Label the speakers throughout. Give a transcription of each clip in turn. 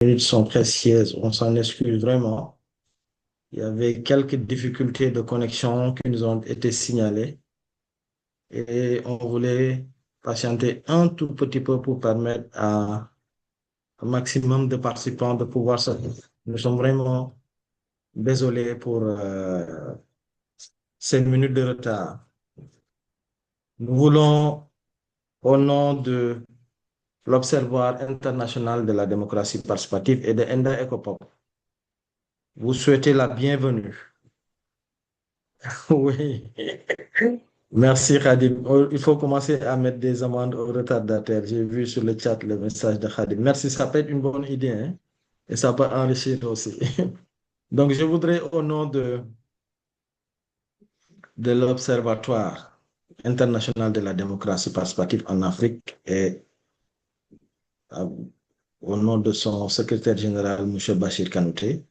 Speaker 1: minutes sont précieuses, on s'en excuse vraiment. Il y avait quelques difficultés de connexion qui nous ont été signalées et on voulait patienter un tout petit peu pour permettre à un maximum de participants de pouvoir se... Nous sommes vraiment désolés pour ces minutes de retard. Nous voulons, au nom de l'Observatoire international de la démocratie participative et de Enda Ecopop, vous souhaiter la bienvenue. Oui. Merci Khadim. Oh, il faut commencer à mettre des amendes aux retardataires. J'ai vu sur le chat le message de Khadim. Merci, ça peut être une bonne idée, hein, et ça peut enrichir aussi. Donc, je voudrais, au nom de l'Observatoire international de la démocratie participative en Afrique et euh, au nom de son secrétaire général, M. Bachir Kanouté,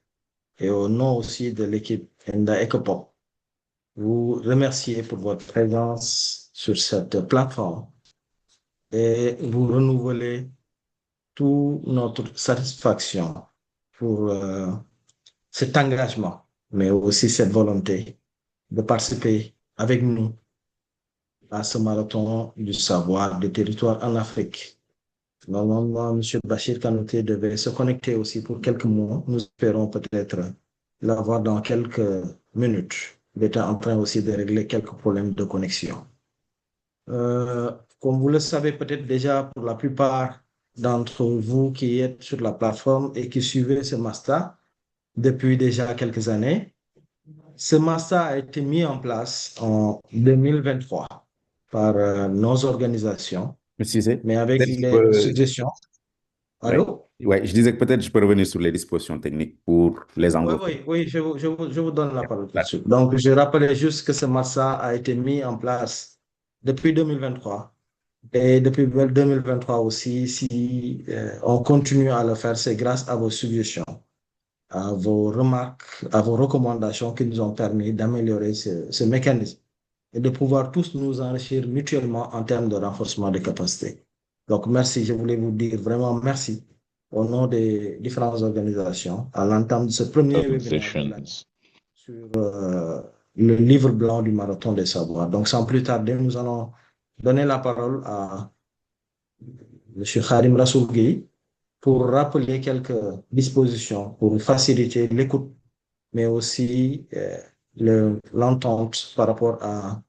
Speaker 1: et au nom aussi de l'équipe Enda Ecopop, vous remercier pour votre présence sur cette plateforme et vous renouveler toute notre satisfaction pour cet engagement, mais aussi cette volonté de participer avec nous à ce marathon du savoir des territoires en Afrique. Normalement, M. Bachir Kanouté devait se connecter aussi pour quelques mois. Nous espérons peut-être l'avoir dans quelques minutes. Il était en train aussi de régler quelques problèmes de connexion. Comme vous le savez peut-être déjà pour la plupart d'entre vous qui êtes sur la plateforme et qui suivez ce master depuis déjà quelques années, ce master a été mis en place en 2023 par nos organisations,
Speaker 2: Monsieur Cissé,
Speaker 1: mais avec
Speaker 2: peut-être je
Speaker 1: les
Speaker 2: peux...
Speaker 1: suggestions.
Speaker 2: Ouais.
Speaker 1: Allô?
Speaker 2: Ouais, je disais que peut-être je peux revenir sur les dispositions techniques pour les
Speaker 1: Oui,
Speaker 2: anglophones.
Speaker 1: oui, oui, je vous donne la parole tout de
Speaker 2: Là.
Speaker 1: suite. Donc, je rappelais juste que ce master a été mis en place depuis 2023. Et depuis 2023 aussi, si on continue à le faire, c'est grâce à vos suggestions, à vos remarques, à vos recommandations qui nous ont permis d'améliorer ce mécanisme et de pouvoir tous nous enrichir mutuellement en termes de renforcement des capacités. Donc, merci, je voulais vous dire vraiment merci au nom des différentes organisations à l'entame de ce premier webinaire de l'année
Speaker 3: Sessions.
Speaker 1: sur le livre blanc du marathon des savoirs. Donc, sans plus tarder, nous allons donner la parole à M. Khadim Rassoul Gueye pour rappeler quelques dispositions pour faciliter l'écoute, mais aussi l'entente par rapport à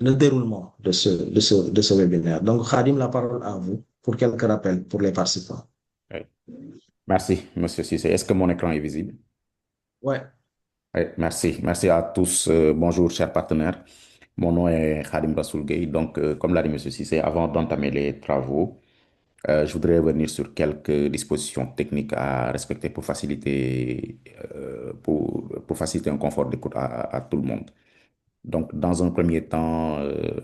Speaker 1: le déroulement de ce webinaire. Donc, Khadim, la parole à vous pour quelques rappels pour les participants.
Speaker 2: Ouais. Merci, Monsieur Cissé. Est-ce que mon écran est visible?
Speaker 1: Ouais,
Speaker 2: Ouais, merci. Merci à tous. Bonjour, chers partenaires. Mon nom est Khadim Rassoul Gueye. Donc, comme l'a dit Monsieur Cissé, avant d'entamer les travaux, je voudrais revenir sur quelques dispositions techniques à respecter pour faciliter un confort d'écoute à tout le monde. Donc, dans un premier temps,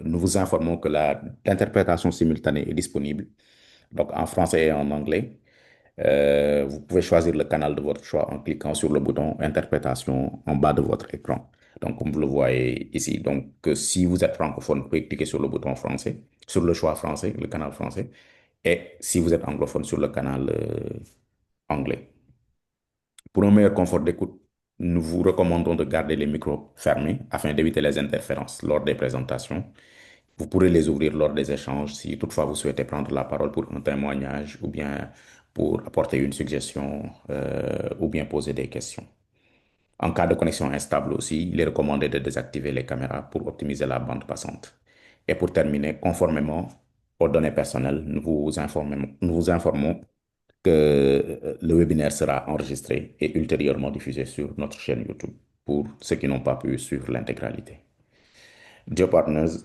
Speaker 2: nous vous informons que l'interprétation simultanée est disponible, donc en français et en anglais. Vous pouvez choisir le canal de votre choix en cliquant sur le bouton Interprétation en bas de votre écran. Donc, comme vous le voyez ici, donc si vous êtes francophone, vous pouvez cliquer sur le bouton français, sur le choix français, le canal français, et si vous êtes anglophone, sur le canal anglais. Pour un meilleur confort d'écoute, nous vous recommandons de garder les micros fermés afin d'éviter les interférences lors des présentations. Vous pourrez les ouvrir lors des échanges si toutefois vous souhaitez prendre la parole pour un témoignage ou bien pour apporter une suggestion ou bien poser des questions. En cas de connexion instable aussi, il est recommandé de désactiver les caméras pour optimiser la bande passante. Et pour terminer, conformément aux données personnelles, nous vous informons que le webinaire sera enregistré et ultérieurement diffusé sur notre chaîne YouTube pour ceux qui n'ont pas pu suivre l'intégralité. Dear partners,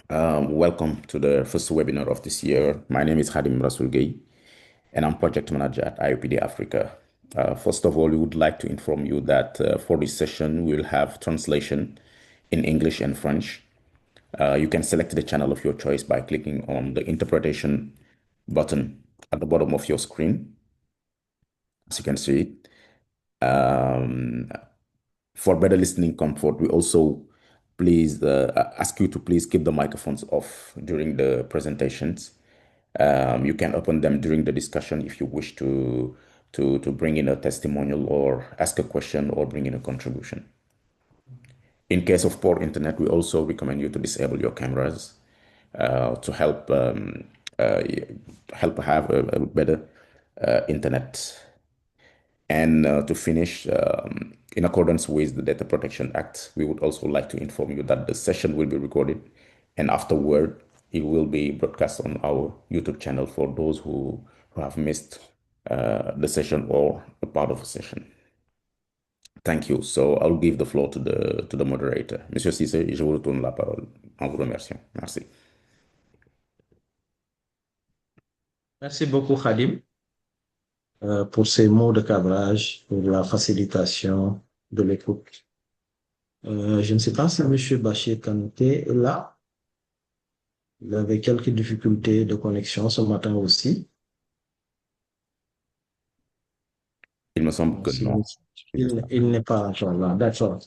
Speaker 2: welcome to the first webinar of this year. My name is Khadim Rasul Gay, and I'm project manager at IOPD Africa. First of all, we would like to inform you that for this session, we will have translation in English and French. You can select the channel of your choice by clicking on the interpretation button at the bottom of your screen. As you can see, um, for better listening comfort, we also please ask you to please keep the microphones off during the presentations. You can open them during the discussion if you wish to bring in a testimonial or ask a question or bring in a contribution. In case of poor internet, we also recommend you to disable your cameras to uh, help have a better internet. And to finish, in accordance with the Data Protection Act, we would also like to inform you that the session will be recorded, and afterward, it will be broadcast on our YouTube channel for those who have missed the session or a part of a session. Thank you. So I'll give the floor to the moderator. Monsieur Cissé, je vous retourne la parole en vous remerciant. Merci.
Speaker 1: Merci beaucoup, Khadim, pour ces mots de cadrage, pour la facilitation de l'écoute. Je ne sais pas si M. Bachir Kanouté est là. Il avait quelques difficultés de connexion ce matin aussi.
Speaker 2: Il me semble que non.
Speaker 1: Il n'est pas encore là. D'accord.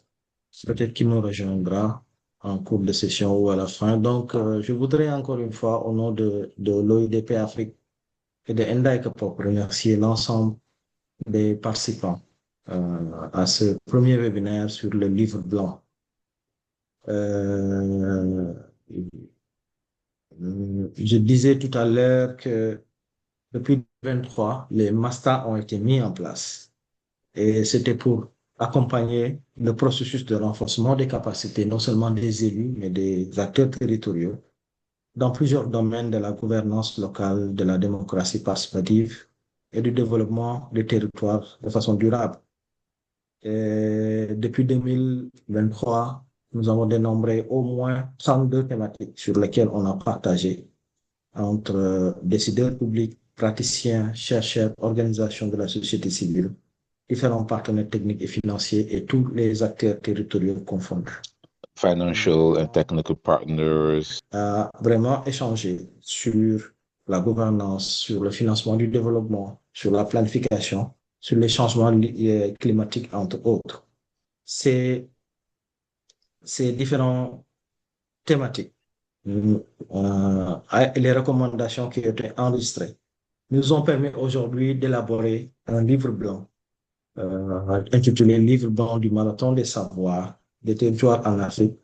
Speaker 1: Peut-être qu'il nous rejoindra en cours de session ou à la fin. Donc, je voudrais encore une fois, au nom de l'OIDP Afrique et de Endai Kapop, remercier l'ensemble des participants à ce premier webinaire sur le livre blanc. Je disais tout à l'heure que depuis 2023, les MASTA ont été mis en place et c'était pour accompagner le processus de renforcement des capacités, non seulement des élus, mais des acteurs territoriaux dans plusieurs domaines de la gouvernance locale, de la démocratie participative et du développement des territoires de façon durable. Et depuis 2023, nous avons dénombré au moins 32 thématiques sur lesquelles on a partagé entre décideurs publics, praticiens, chercheurs, organisations de la société civile, différents partenaires techniques et financiers et tous les acteurs territoriaux confondus.
Speaker 3: Financial and technical partners.
Speaker 1: A vraiment échangé sur la gouvernance, sur le financement du développement, sur la planification, sur les changements climatiques, entre autres. Ces différentes thématiques, les recommandations qui ont été enregistrées, nous ont permis aujourd'hui d'élaborer un livre blanc intitulé Livre blanc du marathon des savoirs des territoires en Afrique,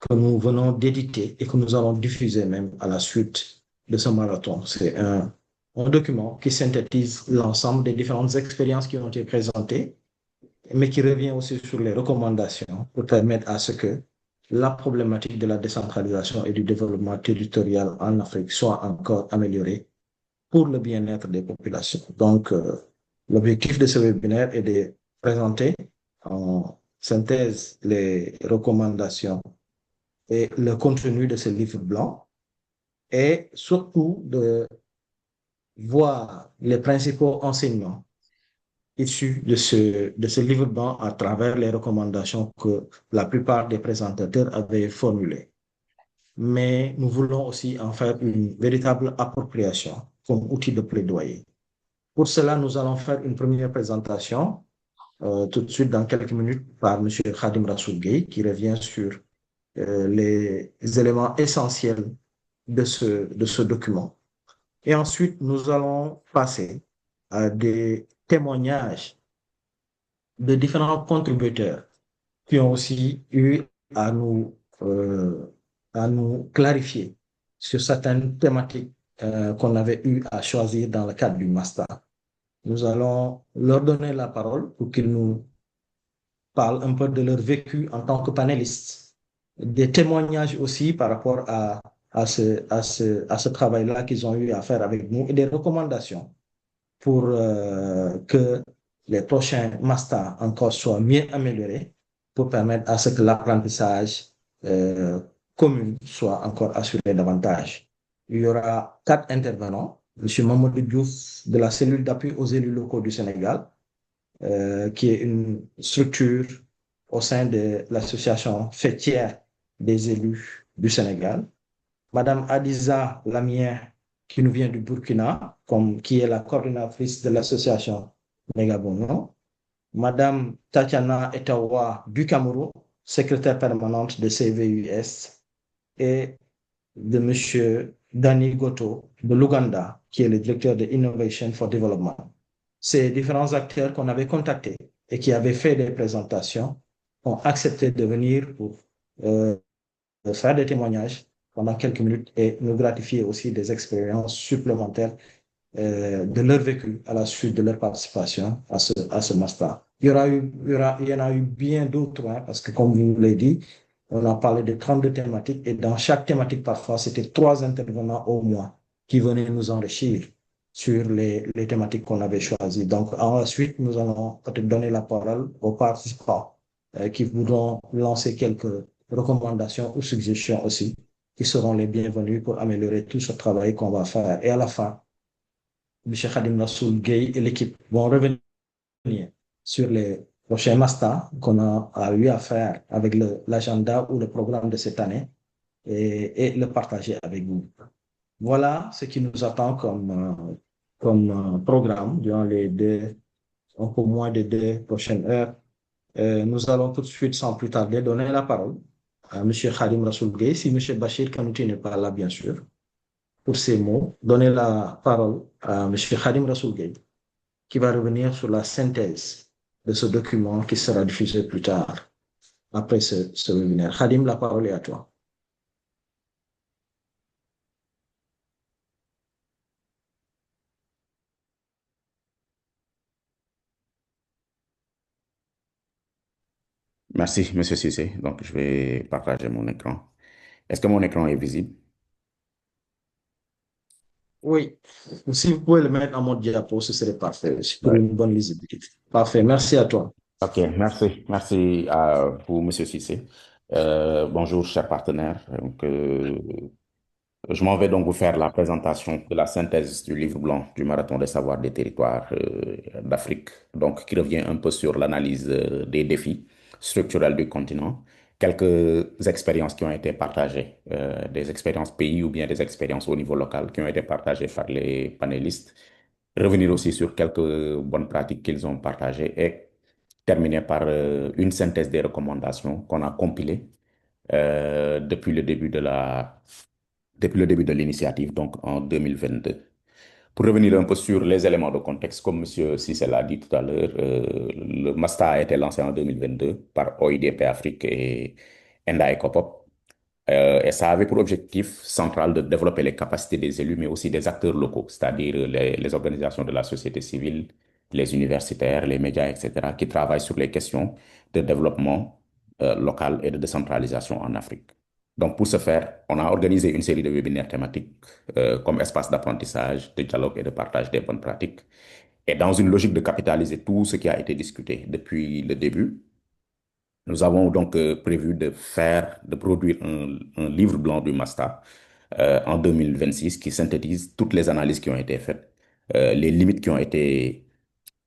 Speaker 1: que nous venons d'éditer et que nous allons diffuser même à la suite de ce marathon. C'est un document qui synthétise l'ensemble des différentes expériences qui ont été présentées, mais qui revient aussi sur les recommandations pour permettre à ce que la problématique de la décentralisation et du développement territorial en Afrique soit encore améliorée pour le bien-être des populations. Donc, l'objectif de ce webinaire est de présenter en synthèse les recommandations et le contenu de ce livre blanc et surtout de voir les principaux enseignements issus de ce livre blanc à travers les recommandations que la plupart des présentateurs avaient formulées. Mais nous voulons aussi en faire une véritable appropriation comme outil de plaidoyer. Pour cela, nous allons faire une première présentation tout de suite dans quelques minutes par M. Khadim Rassoul Gueye qui revient sur les éléments essentiels de ce document. Et ensuite, nous allons passer à des témoignages de différents contributeurs qui ont aussi eu à nous clarifier sur certaines thématiques qu'on avait eu à choisir dans le cadre du master. Nous allons leur donner la parole pour qu'ils nous parlent un peu de leur vécu en tant que panélistes, des témoignages aussi par rapport à ce travail-là qu'ils ont eu à faire avec nous et des recommandations pour que les prochains masters encore soient mieux améliorés pour permettre à ce que l'apprentissage commun soit encore assuré davantage. Il y aura 4 intervenants. M. Mamadou Diouf de la cellule d'appui aux élus locaux du Sénégal, qui est une structure au sein de l'association fêtière des élus du Sénégal. Madame Adiza Lamien, qui nous vient du Burkina, qui est la coordinatrice de l'association Mégabono. Madame Tatiana Etawa du Cameroun, secrétaire permanente de CVUS, et de Monsieur Danny Goto de l'Ouganda, qui est le directeur de Innovation for Development. Ces différents acteurs qu'on avait contactés et qui avaient fait des présentations ont accepté de venir pour faire des témoignages pendant quelques minutes et nous gratifier aussi des expériences supplémentaires de leur vécu à la suite de leur participation à ce master. Il y en a eu bien d'autres, hein, parce que comme vous l'avez dit, on a parlé de 32 thématiques et dans chaque thématique, parfois, c'était 3 intervenants au moins qui venaient nous enrichir sur les thématiques qu'on avait choisies. Donc, ensuite, nous allons peut-être donner la parole aux participants qui voudront lancer quelques recommandations ou suggestions aussi, qui seront les bienvenus pour améliorer tout ce travail qu'on va faire. Et à la fin, M. Khadim Rassoul Gueye et l'équipe vont revenir sur les prochains masters qu'on a eu à faire avec l'agenda ou le programme de cette année et le partager avec vous. Voilà ce qui nous attend comme programme durant un peu moins de 2 prochaines heures. Nous allons tout de suite, sans plus tarder, donner la parole à M. Khadim Rassoul Gueye, si M. Bachir Kanouti n'est pas là, bien sûr, pour ces mots. Donner la parole à M. Khadim Rassoul Gueye, qui va revenir sur la synthèse de ce document qui sera diffusé plus tard, après ce webinaire. Khadim, la parole est à toi.
Speaker 2: Merci, Monsieur Cissé. Donc, je vais partager mon écran. Est-ce que mon écran est visible?
Speaker 1: Oui, si vous pouvez le mettre en mode diapo, ce serait parfait pour
Speaker 2: Ouais.
Speaker 1: une bonne lisibilité. Parfait, merci à toi.
Speaker 2: Ok, merci. Merci à vous, Monsieur Cissé. Bonjour, chers partenaires. Donc, je m'en vais donc vous faire la présentation de la synthèse du livre blanc du Marathon des savoirs des territoires d'Afrique, donc qui revient un peu sur l'analyse des défis structurels du continent, quelques expériences qui ont été partagées, des expériences pays ou bien des expériences au niveau local qui ont été partagées par les panélistes, revenir aussi sur quelques bonnes pratiques qu'ils ont partagées et terminer par une synthèse des recommandations qu'on a compilées depuis le début de l'initiative, donc en 2022. Pour revenir un peu sur les éléments de contexte, comme M. Cissé l'a dit tout à l'heure, le MASTA a été lancé en 2022 par OIDP Afrique et Enda Ecopop. Et ça avait pour objectif central de développer les capacités des élus, mais aussi des acteurs locaux, c'est-à-dire les organisations de la société civile, les universitaires, les médias, etc., qui travaillent sur les questions de développement local et de décentralisation en Afrique. Donc, pour ce faire, on a organisé une série de webinaires thématiques comme espace d'apprentissage, de dialogue et de partage des bonnes pratiques. Et dans une logique de capitaliser tout ce qui a été discuté depuis le début, nous avons donc prévu de produire un livre blanc du MASTA en 2026 qui synthétise toutes les analyses qui ont été faites, les limites qui ont été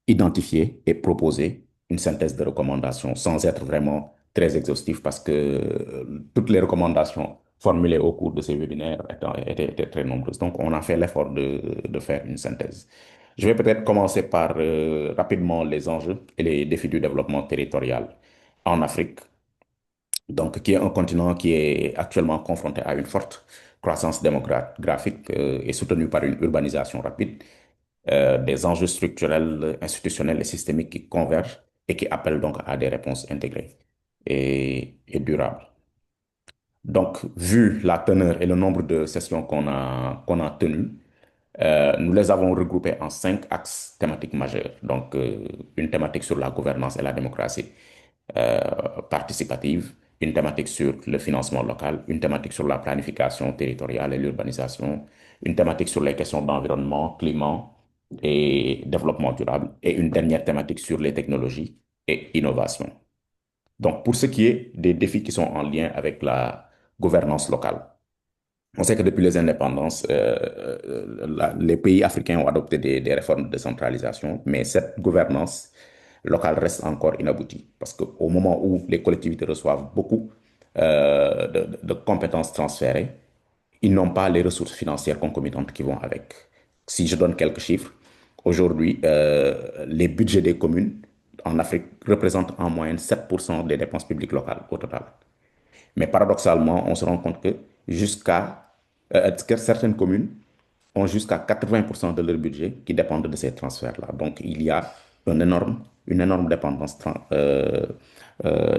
Speaker 2: identifiées et proposer une synthèse de recommandations sans être vraiment très exhaustif parce que toutes les recommandations formulées au cours de ces webinaires étaient très nombreuses. Donc, on a fait l'effort de faire une synthèse. Je vais peut-être commencer par rapidement les enjeux et les défis du développement territorial en Afrique, donc qui est un continent qui est actuellement confronté à une forte croissance démographique et soutenu par une urbanisation rapide, des enjeux structurels, institutionnels et systémiques qui convergent et qui appellent donc à des réponses intégrées et durables. Donc, vu la teneur et le nombre de sessions qu'on a tenues, nous les avons regroupées en 5 axes thématiques majeurs. Donc, une thématique sur la gouvernance et la démocratie participative, une thématique sur le financement local, une thématique sur la planification territoriale et l'urbanisation, une thématique sur les questions d'environnement, climat et développement durable, et une dernière thématique sur les technologies et innovation. Donc, pour ce qui est des défis qui sont en lien avec la gouvernance locale, on sait que depuis les indépendances, les pays africains ont adopté des réformes de décentralisation, mais cette gouvernance locale reste encore inaboutie parce qu'au moment où les collectivités reçoivent beaucoup de compétences transférées, ils n'ont pas les ressources financières concomitantes qui vont avec. Si je donne quelques chiffres, aujourd'hui, les budgets des communes en Afrique représentent en moyenne 7% des dépenses publiques locales au total. Mais paradoxalement, on se rend compte que jusqu'à que certaines communes ont jusqu'à 80% de leur budget qui dépendent de ces transferts-là. Donc, il y a une énorme dépendance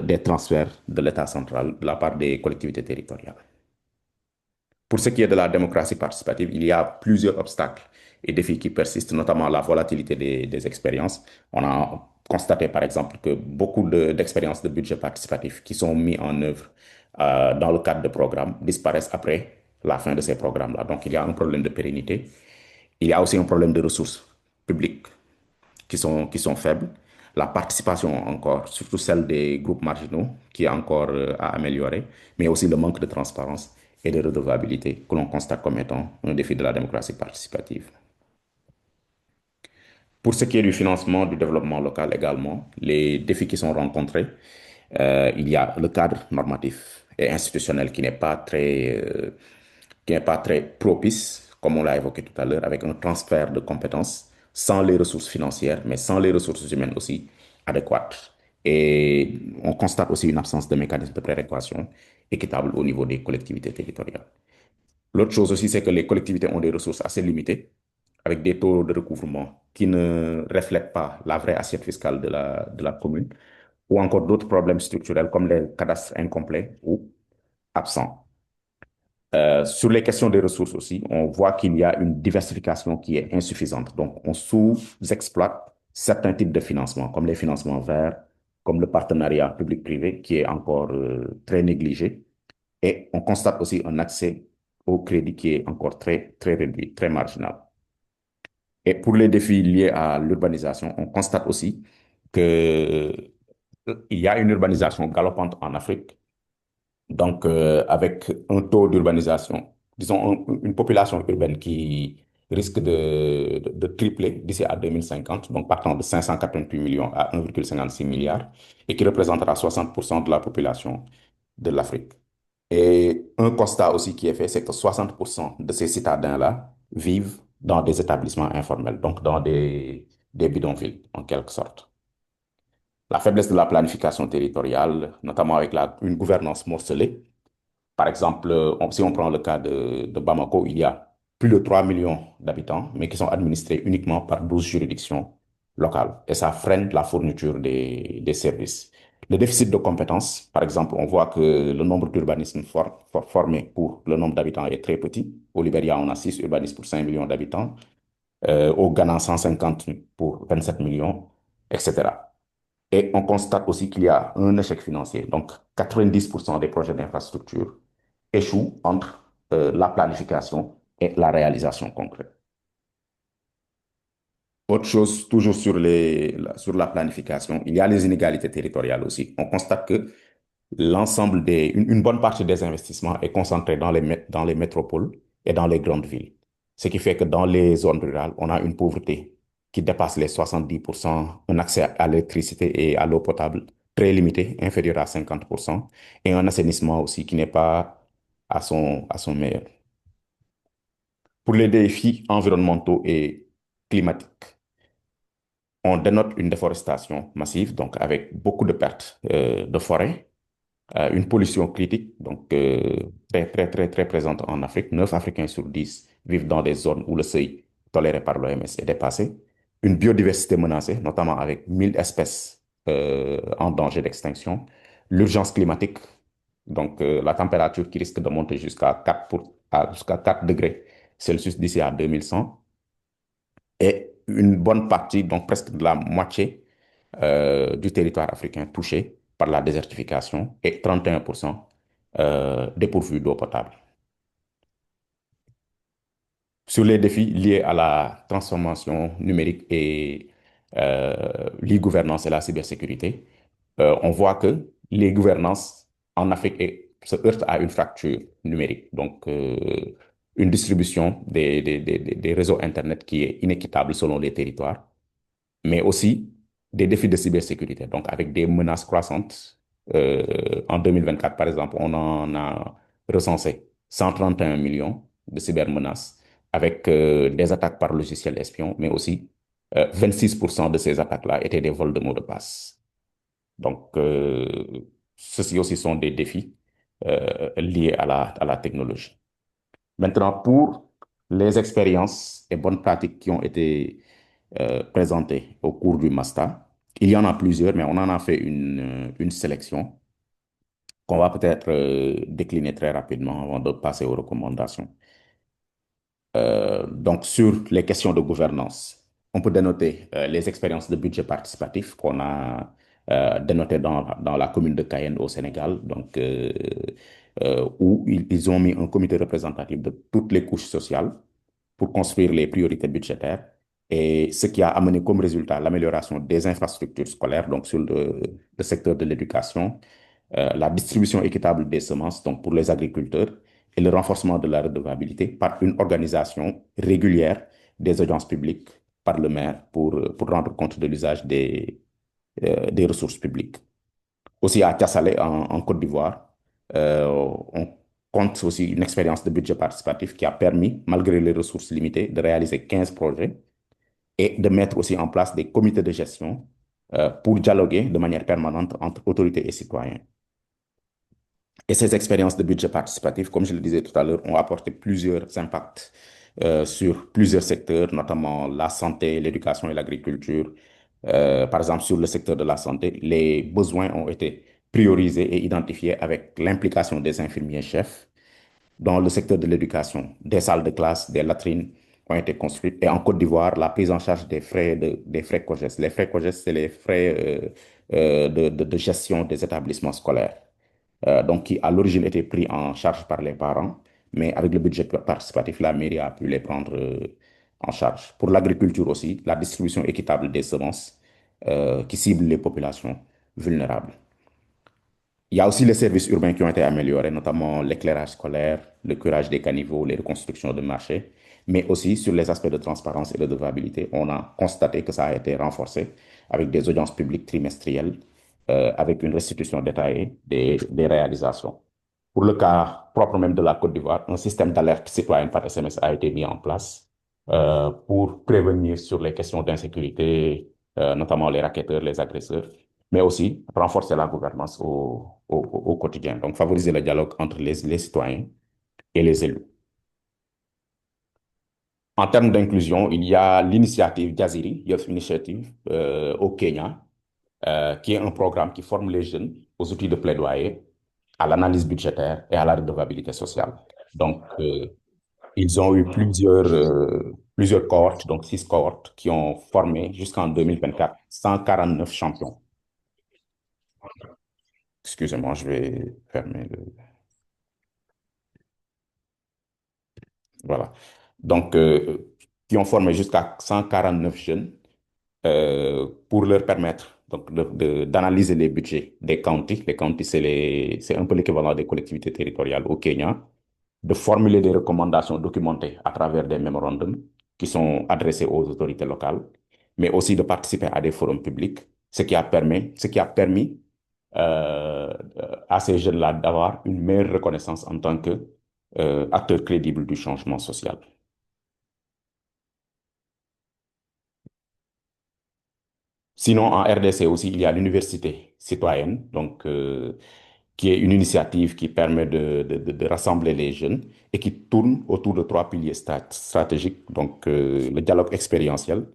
Speaker 2: des transferts de l'État central de la part des collectivités territoriales. Pour ce qui est de la démocratie participative, il y a plusieurs obstacles et défis qui persistent, notamment la volatilité des expériences. On a constaté, par exemple, que beaucoup d'expériences de budget participatif qui sont mis en œuvre dans le cadre de programmes disparaissent après la fin de ces programmes-là. Donc, il y a un problème de pérennité. Il y a aussi un problème de ressources publiques qui sont faibles. La participation encore, surtout celle des groupes marginaux, qui est encore à améliorer, mais aussi le manque de transparence et de redevabilité que l'on constate comme étant un défi de la démocratie participative. Pour ce qui est du financement du développement local également, les défis qui sont rencontrés, il y a le cadre normatif et institutionnel qui n'est pas très propice, comme on l'a évoqué tout à l'heure, avec un transfert de compétences sans les ressources financières, mais sans les ressources humaines aussi adéquates. Et on constate aussi une absence de mécanismes de péréquation équitable au niveau des collectivités territoriales. L'autre chose aussi, c'est que les collectivités ont des ressources assez limitées, avec des taux de recouvrement qui ne reflètent pas la vraie assiette fiscale de la commune, ou encore d'autres problèmes structurels comme les cadastres incomplets ou absents. Sur les questions des ressources aussi, on voit qu'il y a une diversification qui est insuffisante. Donc, on sous-exploite certains types de financement, comme les financements verts, comme le partenariat public-privé, qui est encore très négligé. Et on constate aussi un accès au crédit qui est encore très, très réduit, très marginal. Et pour les défis liés à l'urbanisation, on constate aussi qu'il y a une urbanisation galopante en Afrique, donc avec un taux d'urbanisation, disons une population urbaine qui risque de tripler d'ici à 2050, donc partant de 588 millions à 1,56 milliard, et qui représentera 60% de la population de l'Afrique. Et un constat aussi qui est fait, c'est que 60% de ces citadins-là vivent dans des établissements informels, donc dans des bidonvilles, en quelque sorte. La faiblesse de la planification territoriale, notamment avec une gouvernance morcelée. Par exemple, si on prend le cas de Bamako, il y a plus de 3 millions d'habitants, mais qui sont administrés uniquement par 12 juridictions locales. Et ça freine la fourniture des services. Le déficit de compétences, par exemple, on voit que le nombre d'urbanismes formés pour le nombre d'habitants est très petit. Au Libéria, on a 6 urbanismes pour 5 millions d'habitants. Au Ghana, 150 pour 27 millions, etc. Et on constate aussi qu'il y a un échec financier. Donc, 90% des projets d'infrastructure échouent entre la planification et la réalisation concrète. Autre chose, toujours sur la planification, il y a les inégalités territoriales aussi. On constate que une bonne partie des investissements est concentrée dans les métropoles et dans les grandes villes. Ce qui fait que dans les zones rurales, on a une pauvreté qui dépasse les 70%, un accès à l'électricité et à l'eau potable très limité, inférieur à 50%, et un assainissement aussi qui n'est pas à son meilleur. Pour les défis environnementaux et climatiques, on dénote une déforestation massive, donc avec beaucoup de pertes de forêts, une pollution critique, donc très, très, très, très présente en Afrique. 9 Africains sur 10 vivent dans des zones où le seuil toléré par l'OMS est dépassé. Une biodiversité menacée, notamment avec 1000 espèces en danger d'extinction. L'urgence climatique, donc la température qui risque de monter jusqu'à 4 degrés Celsius d'ici à 2100. Et une bonne partie, donc presque de la moitié du territoire africain touché par la désertification et 31% dépourvu d'eau potable. Sur les défis liés à la transformation numérique et l'e-gouvernance et la cybersécurité, on voit que les gouvernances en Afrique se heurtent à une fracture numérique. Donc, une distribution des réseaux Internet qui est inéquitable selon les territoires, mais aussi des défis de cybersécurité, donc avec des menaces croissantes. En 2024, par exemple, on en a recensé 131 millions de cybermenaces avec des attaques par logiciel espion, mais aussi 26% de ces attaques-là étaient des vols de mots de passe. Donc, ceci aussi sont des défis liés à la technologie. Maintenant, pour les expériences et bonnes pratiques qui ont été présentées au cours du master, il y en a plusieurs, mais on en a fait une sélection qu'on va peut-être décliner très rapidement avant de passer aux recommandations. Donc, sur les questions de gouvernance, on peut dénoter les expériences de budget participatif qu'on a dénotées dans la commune de Cayenne au Sénégal, donc, où ils ont mis un comité représentatif de toutes les couches sociales pour construire les priorités budgétaires et ce qui a amené comme résultat l'amélioration des infrastructures scolaires, donc sur le secteur de l'éducation, la distribution équitable des semences, donc pour les agriculteurs, et le renforcement de la redevabilité par une organisation régulière des audiences publiques par le maire pour rendre compte de l'usage des ressources publiques. Aussi à Tiasalé, en Côte d'Ivoire, on compte aussi une expérience de budget participatif qui a permis, malgré les ressources limitées, de réaliser 15 projets et de mettre aussi en place des comités de gestion pour dialoguer de manière permanente entre autorités et citoyens. Et ces expériences de budget participatif, comme je le disais tout à l'heure, ont apporté plusieurs impacts sur plusieurs secteurs, notamment la santé, l'éducation et l'agriculture. Par exemple, sur le secteur de la santé, les besoins ont été priorisés et identifiés avec l'implication des infirmiers-chefs. Dans le secteur de l'éducation, des salles de classe, des latrines ont été construites. Et en Côte d'Ivoire, la prise en charge des frais COGES. Les frais COGES, c'est les frais de gestion des établissements scolaires. Donc, qui à l'origine étaient pris en charge par les parents, mais avec le budget participatif, la mairie a pu les prendre en charge. Pour l'agriculture aussi, la distribution équitable des semences qui ciblent les populations vulnérables. Il y a aussi les services urbains qui ont été améliorés, notamment l'éclairage scolaire, le curage des caniveaux, les reconstructions de marchés, mais aussi sur les aspects de transparence et de redevabilité. On a constaté que ça a été renforcé avec des audiences publiques trimestrielles, avec une restitution détaillée des réalisations. Pour le cas propre même de la Côte d'Ivoire, un système d'alerte citoyenne par SMS a été mis en place pour prévenir sur les questions d'insécurité, notamment les racketteurs, les agresseurs, mais aussi renforcer la gouvernance au quotidien. Donc, favoriser le dialogue entre les citoyens et les élus. En termes d'inclusion, il y a l'initiative Jaziri, Youth Initiative, au Kenya, qui est un programme qui forme les jeunes aux outils de plaidoyer, à l'analyse budgétaire et à la redevabilité sociale. Donc, ils ont eu plusieurs cohortes, donc 6 cohortes, qui ont formé jusqu'en 2024 149 champions. Excusez-moi, je vais fermer le... Voilà. Donc, qui ont formé jusqu'à 149 jeunes pour leur permettre donc, d'analyser les budgets des counties. Les counties, c'est un peu l'équivalent des collectivités territoriales au Kenya, de formuler des recommandations documentées à travers des mémorandums qui sont adressés aux autorités locales, mais aussi de participer à des forums publics, ce qui a permis à ces jeunes-là d'avoir une meilleure reconnaissance en tant que acteurs crédibles du changement social. Sinon, en RDC aussi, il y a l'université citoyenne, donc, qui est une initiative qui permet de rassembler les jeunes et qui tourne autour de 3 piliers stratégiques. Donc, le dialogue expérientiel,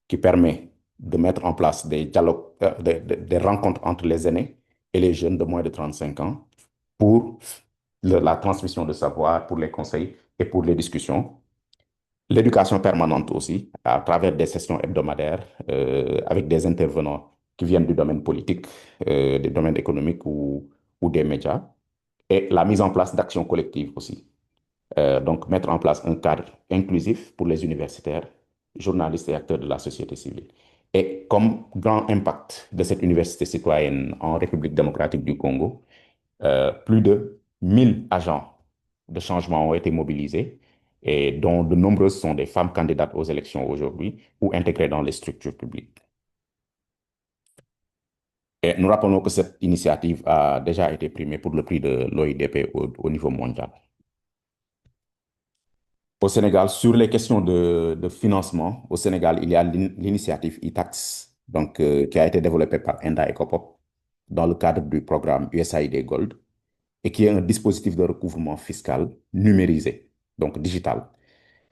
Speaker 2: qui permet de mettre en place des dialogues, des rencontres entre les aînés et les jeunes de moins de 35 ans pour la transmission de savoir, pour les conseils et pour les discussions. L'éducation permanente aussi, à travers des sessions hebdomadaires avec des intervenants qui viennent du domaine politique, des domaines économiques ou des médias. Et la mise en place d'actions collectives aussi. Donc, mettre en place un cadre inclusif pour les universitaires, journalistes et acteurs de la société civile. Et comme grand impact de cette université citoyenne en République démocratique du Congo, plus de 1000 agents de changement ont été mobilisés et dont de nombreuses sont des femmes candidates aux élections aujourd'hui ou intégrées dans les structures publiques. Et nous rappelons que cette initiative a déjà été primée pour le prix de l'OIDP au niveau mondial. Au Sénégal, sur les questions de financement, au Sénégal, il y a l'initiative e-Tax, donc, qui a été développée par Enda Ecopop dans le cadre du programme USAID Gold et qui est un dispositif de recouvrement fiscal numérisé donc digital,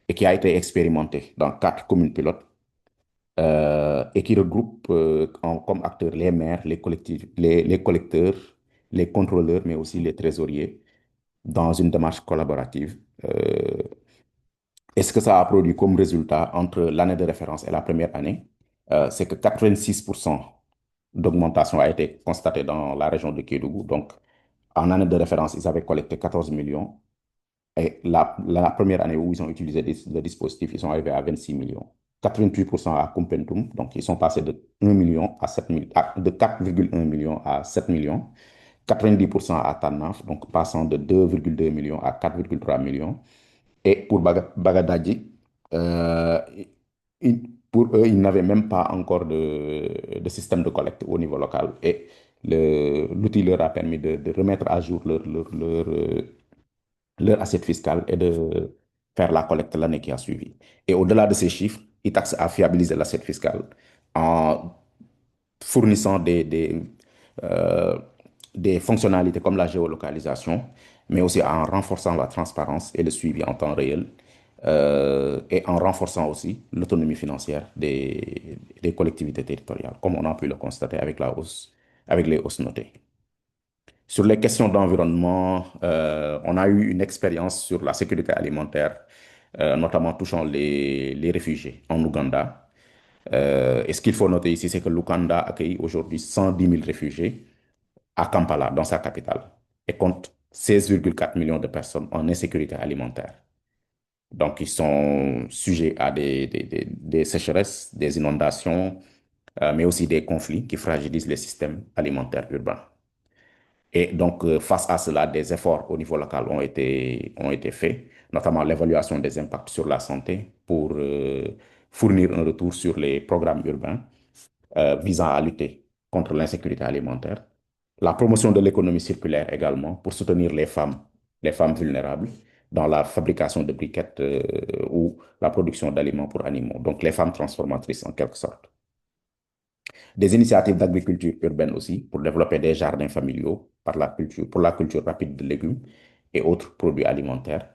Speaker 2: et qui a été expérimenté dans 4 communes pilotes et qui regroupe comme acteurs les maires, les collectifs, les collecteurs, les contrôleurs, mais aussi les trésoriers dans une démarche collaborative. Et ce que ça a produit comme résultat entre l'année de référence et la première année, c'est que 86% d'augmentation a été constatée dans la région de Kédougou. Donc, en année de référence, ils avaient collecté 14 millions. Et la première année où ils ont utilisé le dispositif, ils sont arrivés à 26 millions. 88% à Kumpentum, donc ils sont passés de 1 million à 7 millions, de 4,1 millions à 7 millions. 90% à Tanaf, donc passant de 2,2 millions à 4,3 millions. Et pour Bagadadji, euh, pour eux, ils n'avaient même pas encore de système de collecte au niveau local. Et l'outil leur a permis de remettre à jour leur assiette fiscale et de faire la collecte l'année qui a suivi. Et au-delà de ces chiffres, Itax a fiabilisé l'assiette fiscale en fournissant euh, des fonctionnalités comme la géolocalisation, mais aussi en renforçant la transparence et le suivi en temps réel, et en renforçant aussi l'autonomie financière des collectivités territoriales, comme on a pu le constater avec les hausses notées. Sur les questions d'environnement, on a eu une expérience sur la sécurité alimentaire, notamment touchant les réfugiés en Ouganda. Et ce qu'il faut noter ici, c'est que l'Ouganda accueille aujourd'hui 110 000 réfugiés à Kampala, dans sa capitale, et compte 16,4 millions de personnes en insécurité alimentaire. Donc, ils sont sujets à des sécheresses, des inondations, mais aussi des conflits qui fragilisent les systèmes alimentaires urbains. Et donc, face à cela, des efforts au niveau local ont été faits, notamment l'évaluation des impacts sur la santé pour fournir un retour sur les programmes urbains visant à lutter contre l'insécurité alimentaire. La promotion de l'économie circulaire également pour soutenir les femmes vulnérables dans la fabrication de briquettes ou la production d'aliments pour animaux, donc les femmes transformatrices en quelque sorte. Des initiatives d'agriculture urbaine aussi pour développer des jardins familiaux pour la culture rapide de légumes et autres produits alimentaires.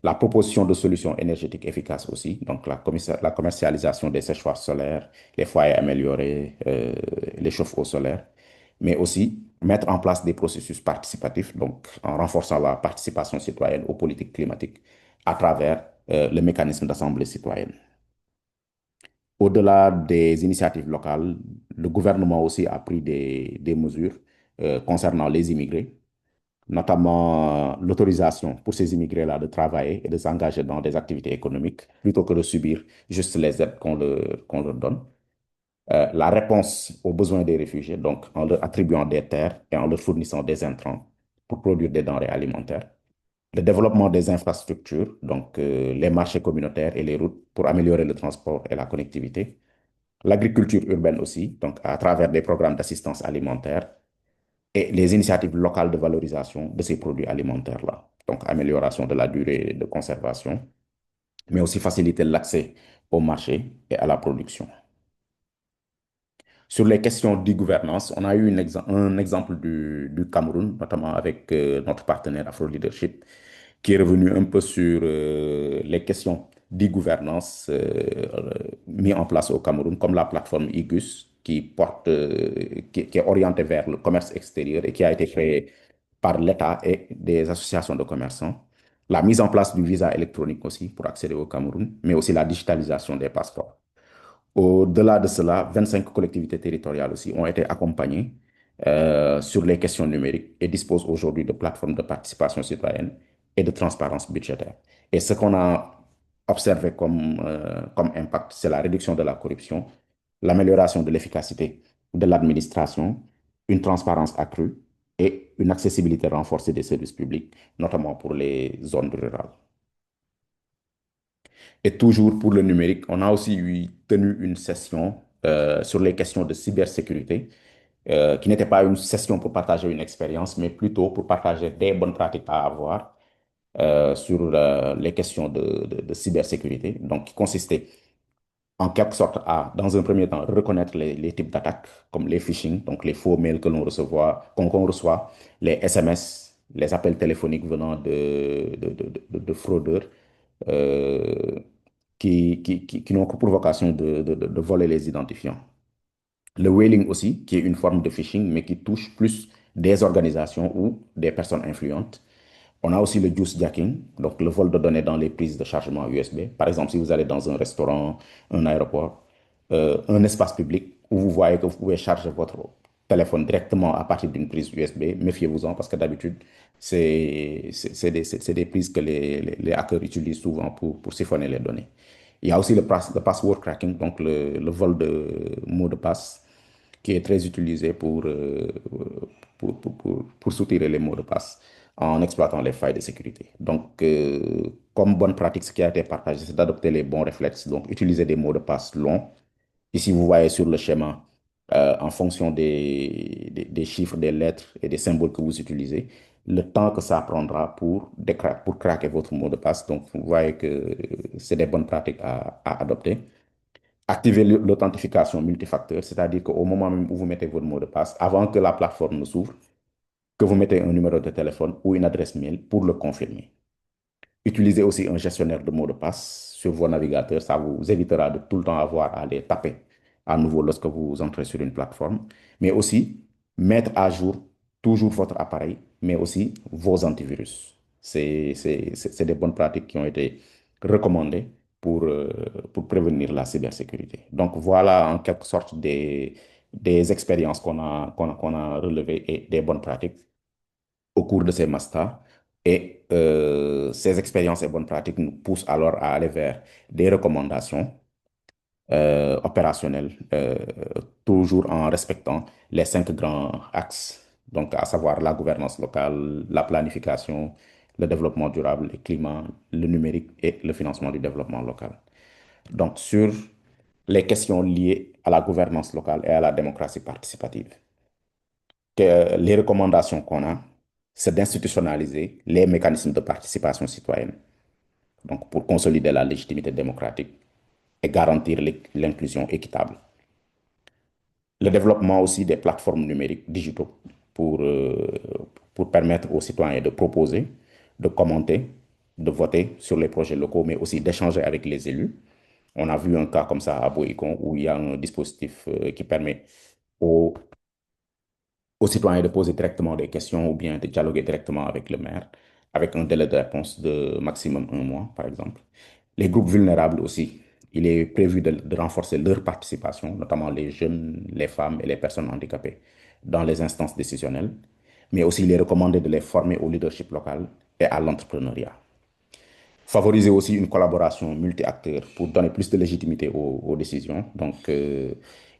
Speaker 2: La proposition de solutions énergétiques efficaces aussi, donc la commercialisation des séchoirs solaires, les foyers améliorés, les chauffe-eau solaires, mais aussi mettre en place des processus participatifs, donc en renforçant la participation citoyenne aux politiques climatiques à travers le mécanisme d'assemblée citoyenne. Au-delà des initiatives locales, le gouvernement aussi a pris des mesures concernant les immigrés, notamment l'autorisation pour ces immigrés-là de travailler et de s'engager dans des activités économiques plutôt que de subir juste les aides qu'on leur donne. La réponse aux besoins des réfugiés, donc en leur attribuant des terres et en leur fournissant des intrants pour produire des denrées alimentaires. Le développement des infrastructures, donc les marchés communautaires et les routes pour améliorer le transport et la connectivité. L'agriculture urbaine aussi, donc à travers des programmes d'assistance alimentaire et les initiatives locales de valorisation de ces produits alimentaires-là. Donc amélioration de la durée de conservation, mais aussi faciliter l'accès au marché et à la production. Sur les questions d'e-gouvernance, on a eu un exemple du Cameroun, notamment avec notre partenaire Afro Leadership, qui est revenu un peu sur les questions d'e-gouvernance mises en place au Cameroun, comme la plateforme IGUS, qui est orientée vers le commerce extérieur et qui a été créée par l'État et des associations de commerçants. La mise en place du visa électronique aussi pour accéder au Cameroun, mais aussi la digitalisation des passeports. Au-delà de cela, 25 collectivités territoriales aussi ont été accompagnées sur les questions numériques et disposent aujourd'hui de plateformes de participation citoyenne et de transparence budgétaire. Et ce qu'on a observé comme impact, c'est la réduction de la corruption, l'amélioration de l'efficacité de l'administration, une transparence accrue et une accessibilité renforcée des services publics, notamment pour les zones rurales. Et toujours pour le numérique, on a aussi tenu une session sur les questions de cybersécurité, qui n'était pas une session pour partager une expérience, mais plutôt pour partager des bonnes pratiques à avoir sur les questions de cybersécurité. Donc, qui consistait en quelque sorte à, dans un premier temps, reconnaître les types d'attaques, comme les phishing, donc les faux mails que l'on reçoit, qu'on reçoit, les SMS les appels téléphoniques venant de fraudeurs euh, qui n'ont que pour vocation de voler les identifiants. Le whaling aussi, qui est une forme de phishing, mais qui touche plus des organisations ou des personnes influentes. On a aussi le juice jacking, donc le vol de données dans les prises de chargement USB. Par exemple, si vous allez dans un restaurant, un aéroport, un espace public où vous voyez que vous pouvez charger votre téléphone directement à partir d'une prise USB, méfiez-vous-en parce que d'habitude, c'est des prises que les hackers utilisent souvent pour siphonner les données. Il y a aussi le password cracking, donc le vol de mots de passe qui est très utilisé pour soutirer les mots de passe en exploitant les failles de sécurité. Donc, comme bonne pratique, ce qui a été partagé, c'est d'adopter les bons réflexes. Donc, utiliser des mots de passe longs. Ici, vous voyez sur le schéma, en fonction des chiffres, des lettres et des symboles que vous utilisez, le temps que ça prendra pour craquer votre mot de passe. Donc, vous voyez que c'est des bonnes pratiques à adopter. Activer l'authentification multifacteur, c'est-à-dire qu'au moment même où vous mettez votre mot de passe, avant que la plateforme ne s'ouvre, que vous mettez un numéro de téléphone ou une adresse mail pour le confirmer. Utilisez aussi un gestionnaire de mots de passe sur vos navigateurs. Ça vous évitera de tout le temps avoir à les taper à nouveau lorsque vous entrez sur une plateforme. Mais aussi, mettre à jour toujours votre appareil, mais aussi vos antivirus. C'est des bonnes pratiques qui ont été recommandées pour prévenir la cybersécurité. Donc voilà en quelque sorte des expériences qu'on a relevées et des bonnes pratiques au cours de ces masters. Et ces expériences et bonnes pratiques nous poussent alors à aller vers des recommandations opérationnelles, toujours en respectant les 5 grands axes, donc à savoir la gouvernance locale, la planification, le développement durable, le climat, le numérique et le financement du développement local. Donc sur les questions liées à la gouvernance locale et à la démocratie participative, les recommandations qu'on a, c'est d'institutionnaliser les mécanismes de participation citoyenne, donc pour consolider la légitimité démocratique et garantir l'inclusion équitable. Le développement aussi des plateformes numériques digitaux pour, euh, pour permettre aux citoyens de proposer, de commenter, de voter sur les projets locaux, mais aussi d'échanger avec les élus. On a vu un cas comme ça à Boïcon où il y a un dispositif qui permet aux aux citoyens de poser directement des questions ou bien de dialoguer directement avec le maire, avec un délai de réponse de maximum 1 mois, par exemple. Les groupes vulnérables aussi, il est prévu de renforcer leur participation, notamment les jeunes, les femmes et les personnes handicapées, dans les instances décisionnelles, mais aussi il est recommandé de les former au leadership local et à l'entrepreneuriat. Favoriser aussi une collaboration multi-acteurs pour donner plus de légitimité aux décisions. Donc,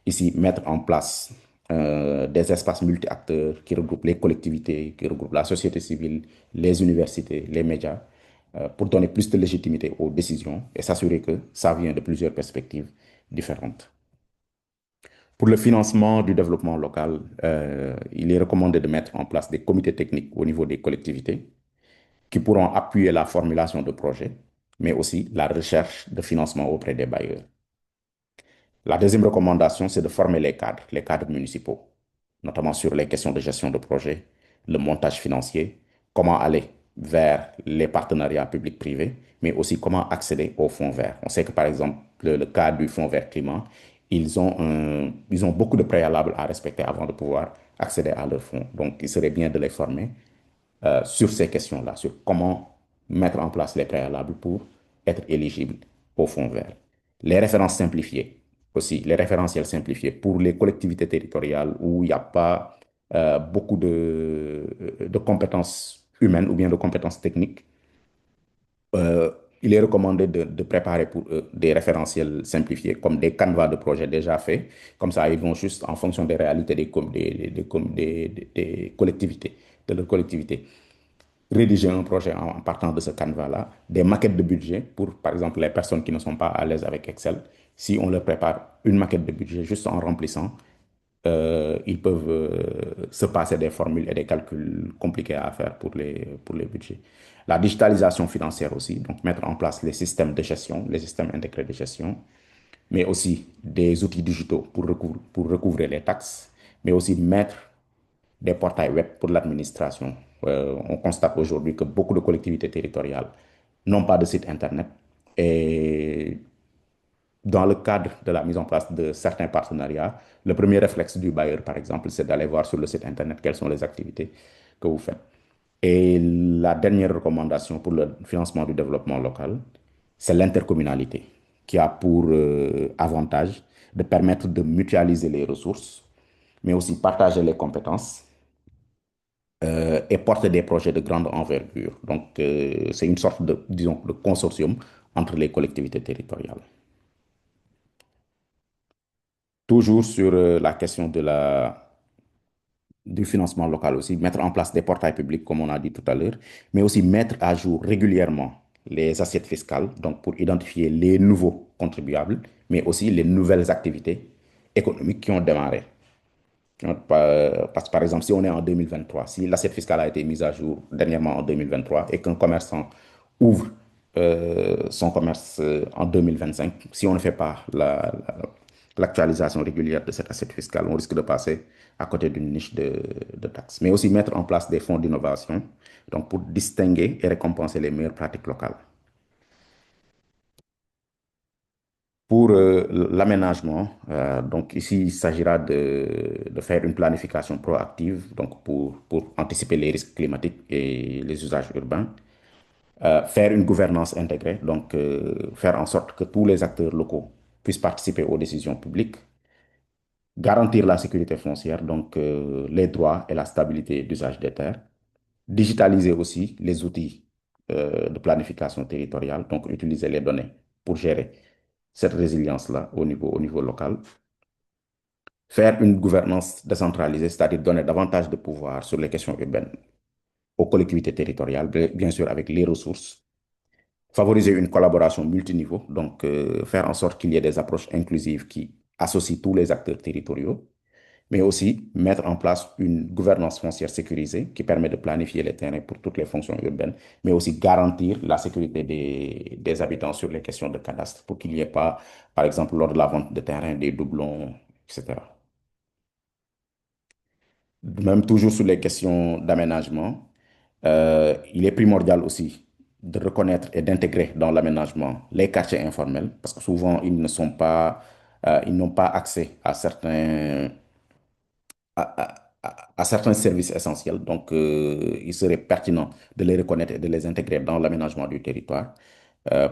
Speaker 2: ici, mettre en place des espaces multi-acteurs qui regroupent les collectivités, qui regroupent la société civile, les universités, les médias, pour donner plus de légitimité aux décisions et s'assurer que ça vient de plusieurs perspectives différentes. Pour le financement du développement local, il est recommandé de mettre en place des comités techniques au niveau des collectivités qui pourront appuyer la formulation de projets, mais aussi la recherche de financement auprès des bailleurs. La deuxième recommandation, c'est de former les cadres municipaux, notamment sur les questions de gestion de projet, le montage financier, comment aller vers les partenariats publics-privés, mais aussi comment accéder aux fonds verts. On sait que, par exemple, le cas du fonds vert climat, ils ont beaucoup de préalables à respecter avant de pouvoir accéder à leurs fonds. Donc, il serait bien de les former sur ces questions-là, sur comment mettre en place les préalables pour être éligible au fonds vert. Les références simplifiées aussi, les référentiels simplifiés pour les collectivités territoriales où il n'y a pas beaucoup de compétences humaines ou bien de compétences techniques. euh, il est recommandé de préparer pour eux des référentiels simplifiés, comme des canevas de projets déjà faits. Comme ça, ils vont juste, en fonction des réalités des collectivités, de leur collectivité, rédiger un projet en partant de ce canevas-là, des maquettes de budget pour, par exemple, les personnes qui ne sont pas à l'aise avec Excel. Si on leur prépare une maquette de budget juste en remplissant, ils peuvent se passer des formules et des calculs compliqués à faire pour les budgets. La digitalisation financière aussi, donc mettre en place les systèmes de gestion, les systèmes intégrés de gestion, mais aussi des outils digitaux pour recouvrer les taxes, mais aussi mettre des portails web pour l'administration On constate aujourd'hui que beaucoup de collectivités territoriales n'ont pas de site Internet. Et dans le cadre de la mise en place de certains partenariats, le premier réflexe du bailleur, par exemple, c'est d'aller voir sur le site Internet quelles sont les activités que vous faites. Et la dernière recommandation pour le financement du développement local, c'est l'intercommunalité, qui a pour avantage de permettre de mutualiser les ressources, mais aussi partager les compétences et porter des projets de grande envergure. Donc, c'est une sorte de, disons, de consortium entre les collectivités territoriales. Toujours sur la question du financement local aussi, mettre en place des portails publics, comme on a dit tout à l'heure, mais aussi mettre à jour régulièrement les assiettes fiscales, donc pour identifier les nouveaux contribuables, mais aussi les nouvelles activités économiques qui ont démarré. Parce que par exemple, si on est en 2023, si l'assiette fiscale a été mise à jour dernièrement en 2023 et qu'un commerçant ouvre son commerce en 2025, si on ne fait pas l'actualisation régulière de cette assiette fiscale, on risque de passer à côté d'une niche de taxes. Mais aussi mettre en place des fonds d'innovation, donc pour distinguer et récompenser les meilleures pratiques locales. Pour l'aménagement, donc ici, il s'agira de faire une planification proactive donc pour anticiper les risques climatiques et les usages urbains. Faire une gouvernance intégrée, donc faire en sorte que tous les acteurs locaux puissent participer aux décisions publiques. Garantir la sécurité foncière, donc les droits et la stabilité d'usage des terres. Digitaliser aussi les outils de planification territoriale, donc utiliser les données pour gérer cette résilience-là au niveau local. Faire une gouvernance décentralisée, c'est-à-dire donner davantage de pouvoir sur les questions urbaines aux collectivités territoriales, bien sûr avec les ressources. Favoriser une collaboration multiniveau, donc faire en sorte qu'il y ait des approches inclusives qui associent tous les acteurs territoriaux, mais aussi mettre en place une gouvernance foncière sécurisée qui permet de planifier les terrains pour toutes les fonctions urbaines, mais aussi garantir la sécurité des habitants sur les questions de cadastre pour qu'il n'y ait pas, par exemple, lors de la vente de terrain, des doublons, etc. Même toujours sur les questions d'aménagement, il est primordial aussi de reconnaître et d'intégrer dans l'aménagement les quartiers informels, parce que souvent, ils n'ont pas accès à certains services essentiels. Donc, il serait pertinent de les reconnaître et de les intégrer dans l'aménagement du territoire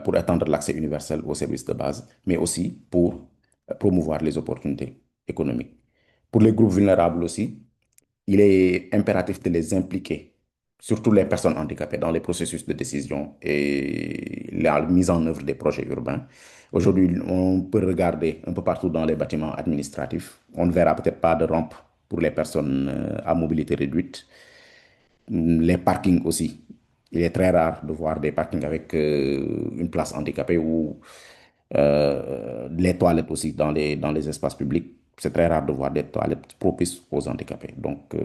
Speaker 2: pour étendre l'accès universel aux services de base, mais aussi pour promouvoir les opportunités économiques. Pour les groupes vulnérables aussi, il est impératif de les impliquer, surtout les personnes handicapées, dans les processus de décision et la mise en œuvre des projets urbains. Aujourd'hui, on peut regarder un peu partout dans les bâtiments administratifs. On ne verra peut-être pas de rampe pour les personnes à mobilité réduite. Les parkings aussi. Il est très rare de voir des parkings avec une place handicapée ou les toilettes aussi dans les espaces publics. C'est très rare de voir des toilettes propices aux handicapés. Donc,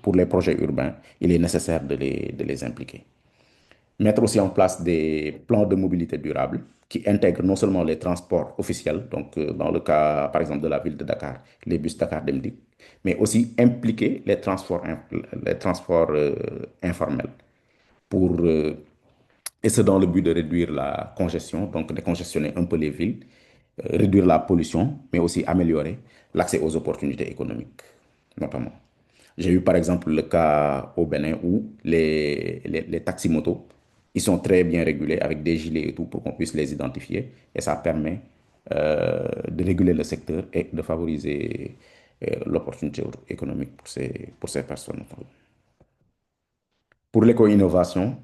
Speaker 2: pour les projets urbains, il est nécessaire de les impliquer. Mettre aussi en place des plans de mobilité durable qui intègrent non seulement les transports officiels, donc dans le cas par exemple de la ville de Dakar, les bus Dakar Demdik, mais aussi impliquer les transports informels pour, et c'est dans le but de réduire la congestion, donc de congestionner un peu les villes, réduire la pollution, mais aussi améliorer l'accès aux opportunités économiques, notamment. J'ai eu par exemple le cas au Bénin où les taxis-motos, ils sont très bien régulés avec des gilets et tout pour qu'on puisse les identifier. Et ça permet de réguler le secteur et de favoriser l'opportunité économique pour ces personnes. Pour l'éco-innovation,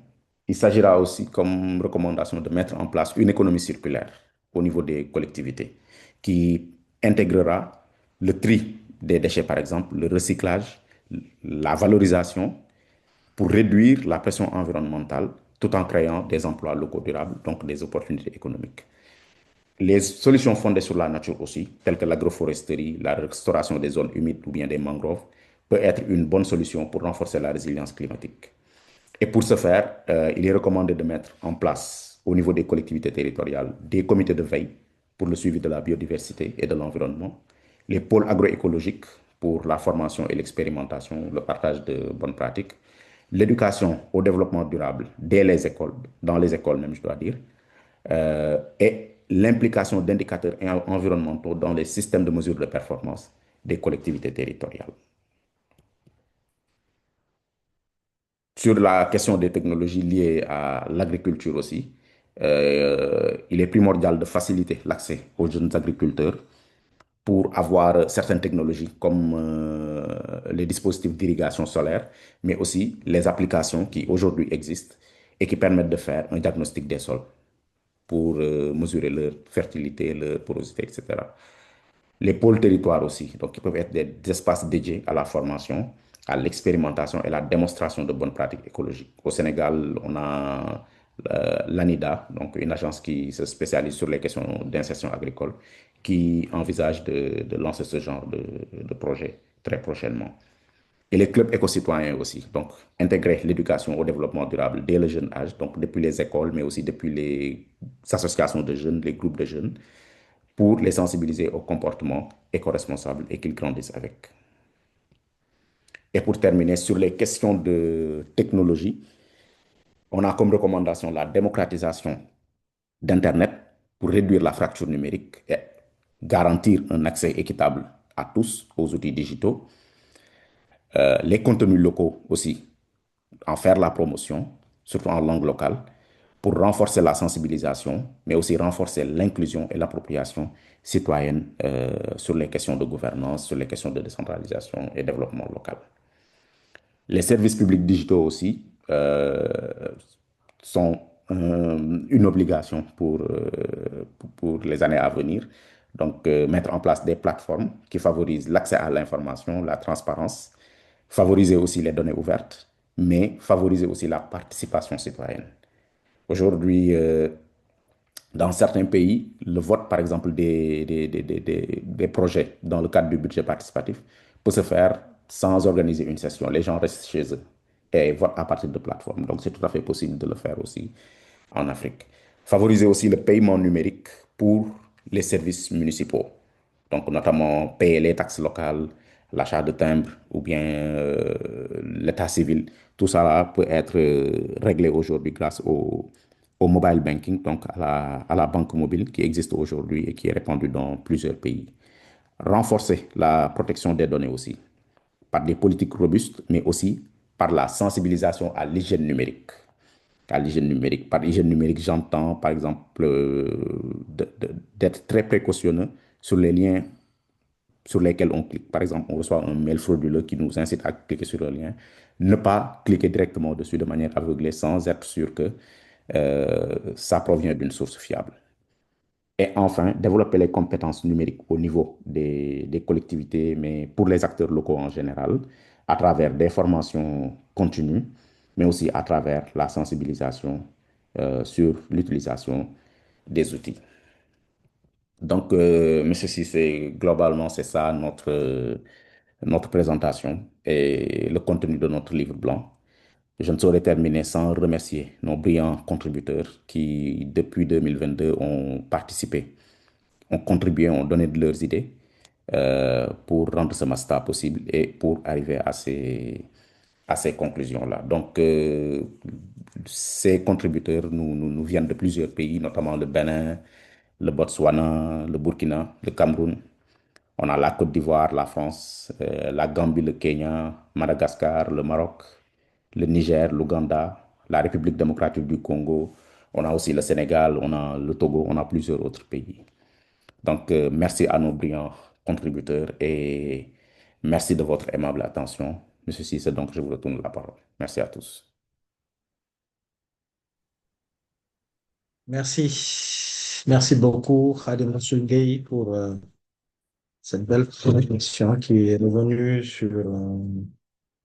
Speaker 2: il s'agira aussi, comme recommandation, de mettre en place une économie circulaire au niveau des collectivités qui intégrera le tri des déchets, par exemple, le recyclage, la valorisation pour réduire la pression environnementale tout en créant des emplois locaux durables, donc des opportunités économiques. Les solutions fondées sur la nature aussi, telles que l'agroforesterie, la restauration des zones humides ou bien des mangroves, peut être une bonne solution pour renforcer la résilience climatique. Et pour ce faire, il est recommandé de mettre en place au niveau des collectivités territoriales des comités de veille pour le suivi de la biodiversité et de l'environnement, les pôles agroécologiques pour la formation et l'expérimentation, le partage de bonnes pratiques, l'éducation au développement durable dès les écoles, dans les écoles même, je dois dire, et l'implication d'indicateurs environnementaux dans les systèmes de mesure de performance des collectivités territoriales. Sur la question des technologies liées à l'agriculture aussi, il est primordial de faciliter l'accès aux jeunes agriculteurs pour avoir certaines technologies comme les dispositifs d'irrigation solaire, mais aussi les applications qui aujourd'hui existent et qui permettent de faire un diagnostic des sols pour mesurer leur fertilité, leur porosité, etc. Les pôles territoires aussi, donc qui peuvent être des espaces dédiés à la formation, à l'expérimentation et la démonstration de bonnes pratiques écologiques. Au Sénégal, on a l'ANIDA, donc une agence qui se spécialise sur les questions d'insertion agricole, qui envisage de lancer ce genre de projet très prochainement. Et les clubs éco-citoyens aussi, donc intégrer l'éducation au développement durable dès le jeune âge, donc depuis les écoles, mais aussi depuis les associations de jeunes, les groupes de jeunes, pour les sensibiliser au comportement éco-responsable et qu'ils grandissent avec. Et pour terminer, sur les questions de technologie, on a comme recommandation la démocratisation d'Internet pour réduire la fracture numérique et garantir un accès équitable à tous aux outils digitaux. Les contenus locaux aussi, en faire la promotion, surtout en langue locale, pour renforcer la sensibilisation, mais aussi renforcer l'inclusion et l'appropriation citoyenne sur les questions de gouvernance, sur les questions de décentralisation et développement local. Les services publics digitaux aussi sont une obligation pour les années à venir. Donc, mettre en place des plateformes qui favorisent l'accès à l'information, la transparence, favoriser aussi les données ouvertes, mais favoriser aussi la participation citoyenne. Aujourd'hui, dans certains pays, le vote, par exemple, des projets dans le cadre du budget participatif peut se faire sans organiser une session. Les gens restent chez eux et votent à partir de plateformes. Donc, c'est tout à fait possible de le faire aussi en Afrique. Favoriser aussi le paiement numérique pour les services municipaux. Donc, notamment payer les taxes locales, l'achat de timbres ou bien l'état civil. Tout ça peut être réglé aujourd'hui grâce au mobile banking, donc à la banque mobile qui existe aujourd'hui et qui est répandue dans plusieurs pays. Renforcer la protection des données aussi, par des politiques robustes, mais aussi par la sensibilisation à l'hygiène numérique. À l'hygiène numérique. Par hygiène numérique, j'entends par exemple d'être très précautionneux sur les liens sur lesquels on clique. Par exemple, on reçoit un mail frauduleux qui nous incite à cliquer sur le lien. Ne pas cliquer directement dessus de manière aveuglée sans être sûr que ça provient d'une source fiable. Et enfin, développer les compétences numériques au niveau des collectivités, mais pour les acteurs locaux en général, à travers des formations continues, mais aussi à travers la sensibilisation sur l'utilisation des outils. Donc, Monsieur Cissé, globalement, c'est ça notre présentation et le contenu de notre livre blanc. Je ne saurais terminer sans remercier nos brillants contributeurs qui, depuis 2022, ont participé, ont contribué, ont donné de leurs idées pour rendre ce master possible et pour arriver à ces conclusions-là. Donc, ces contributeurs nous viennent de plusieurs pays, notamment le Bénin, le Botswana, le Burkina, le Cameroun. On a la Côte d'Ivoire, la France, la Gambie, le Kenya, Madagascar, le Maroc, le Niger, l'Ouganda, la République démocratique du Congo. On a aussi le Sénégal, on a le Togo, on a plusieurs autres pays. Donc, merci à nos brillants contributeurs et merci de votre aimable attention. Monsieur Cissé, donc je vous retourne la parole. Merci à tous.
Speaker 1: Merci. Merci beaucoup, Khadim Rassoul Gueye, pour cette belle présentation qui est revenue sur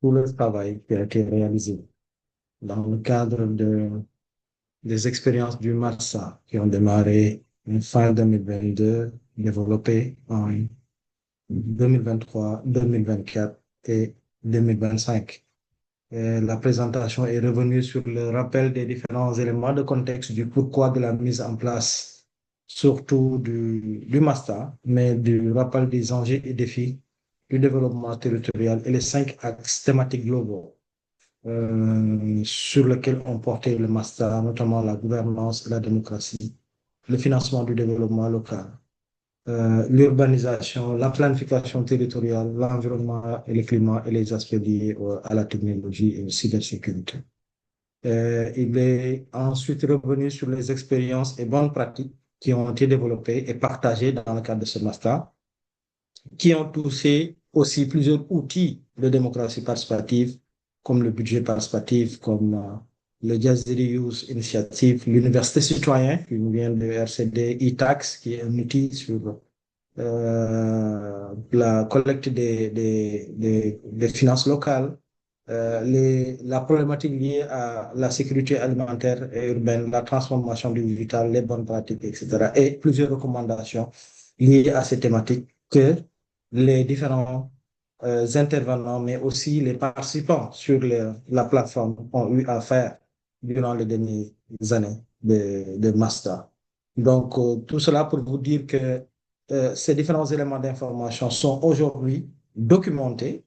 Speaker 1: tout le travail qui a été réalisé dans le cadre des expériences du MATSA qui ont démarré en fin 2022, développées en 2023, 2024 et 2025. Et la présentation est revenue sur le rappel des différents éléments de contexte du pourquoi de la mise en place, surtout du MASTA, mais du rappel des enjeux et défis du développement territorial et les 5 axes thématiques globaux sur lequel on portait le master, notamment la gouvernance et la démocratie, le financement du développement local, l'urbanisation, la planification territoriale, l'environnement et le climat et les aspects liés à la technologie et aux cybersécurité. Il est ensuite revenu sur les expériences et bonnes pratiques qui ont été développées et partagées dans le cadre de ce master, qui ont touché aussi plusieurs outils de démocratie participative, comme le budget participatif, comme le Jazz Reuse Initiative, l'Université citoyen, qui nous vient de RCD, e-tax, qui est un outil sur la collecte des finances locales, la problématique liée à la sécurité alimentaire et urbaine, la transformation du digital, les bonnes pratiques, etc. Et plusieurs recommandations liées à ces thématiques que les différents intervenants, mais aussi les participants sur la plateforme ont eu à faire durant les dernières années de master. Donc, tout cela pour vous dire que ces différents éléments d'information sont aujourd'hui documentés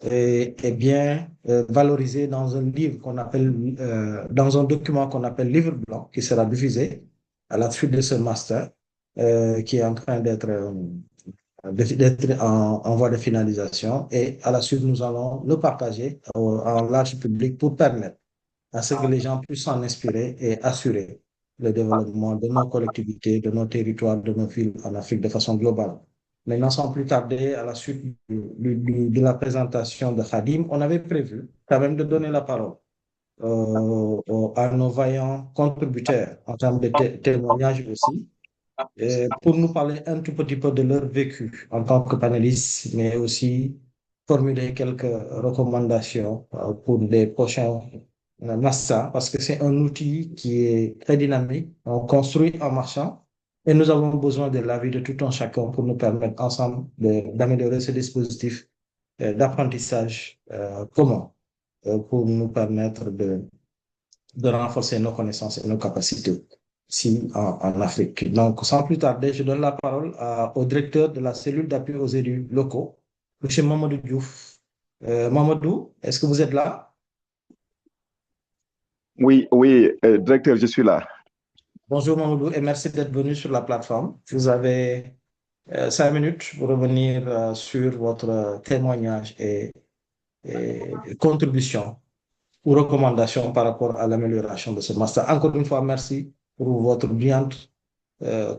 Speaker 1: et bien valorisés dans un livre qu'on appelle, dans un document qu'on appelle livre blanc, qui sera diffusé à la suite de ce master, qui est en train d'être en voie de finalisation. Et à la suite, nous allons le partager en large public pour permettre à ce que les gens puissent s'en inspirer et assurer le développement de nos collectivités, de nos territoires, de nos villes en Afrique de façon globale. Maintenant, sans plus tarder, à la suite de la présentation de Khadim, on avait prévu quand même de donner la parole à nos vaillants contributeurs en termes de témoignages aussi, pour nous parler un tout petit peu de leur vécu en tant que panélistes, mais aussi formuler quelques recommandations pour des prochains masters, parce que c'est un outil qui est très dynamique, on construit en marchant, et nous avons besoin de l'avis de tout un chacun pour nous permettre ensemble d'améliorer ce dispositif d'apprentissage commun pour nous permettre de renforcer nos connaissances et nos capacités ici en Afrique. Donc, sans plus tarder, je donne la parole au directeur de la cellule d'appui aux élus locaux, M. Mamadou Diouf. Mamadou, est-ce que vous êtes là?
Speaker 4: Oui, directeur, je suis là.
Speaker 1: Bonjour Mamadou et merci d'être venu sur la plateforme. Vous avez 5 minutes pour revenir sur votre témoignage et contribution ou recommandations par rapport à l'amélioration de ce master. Encore une fois, merci pour votre brillante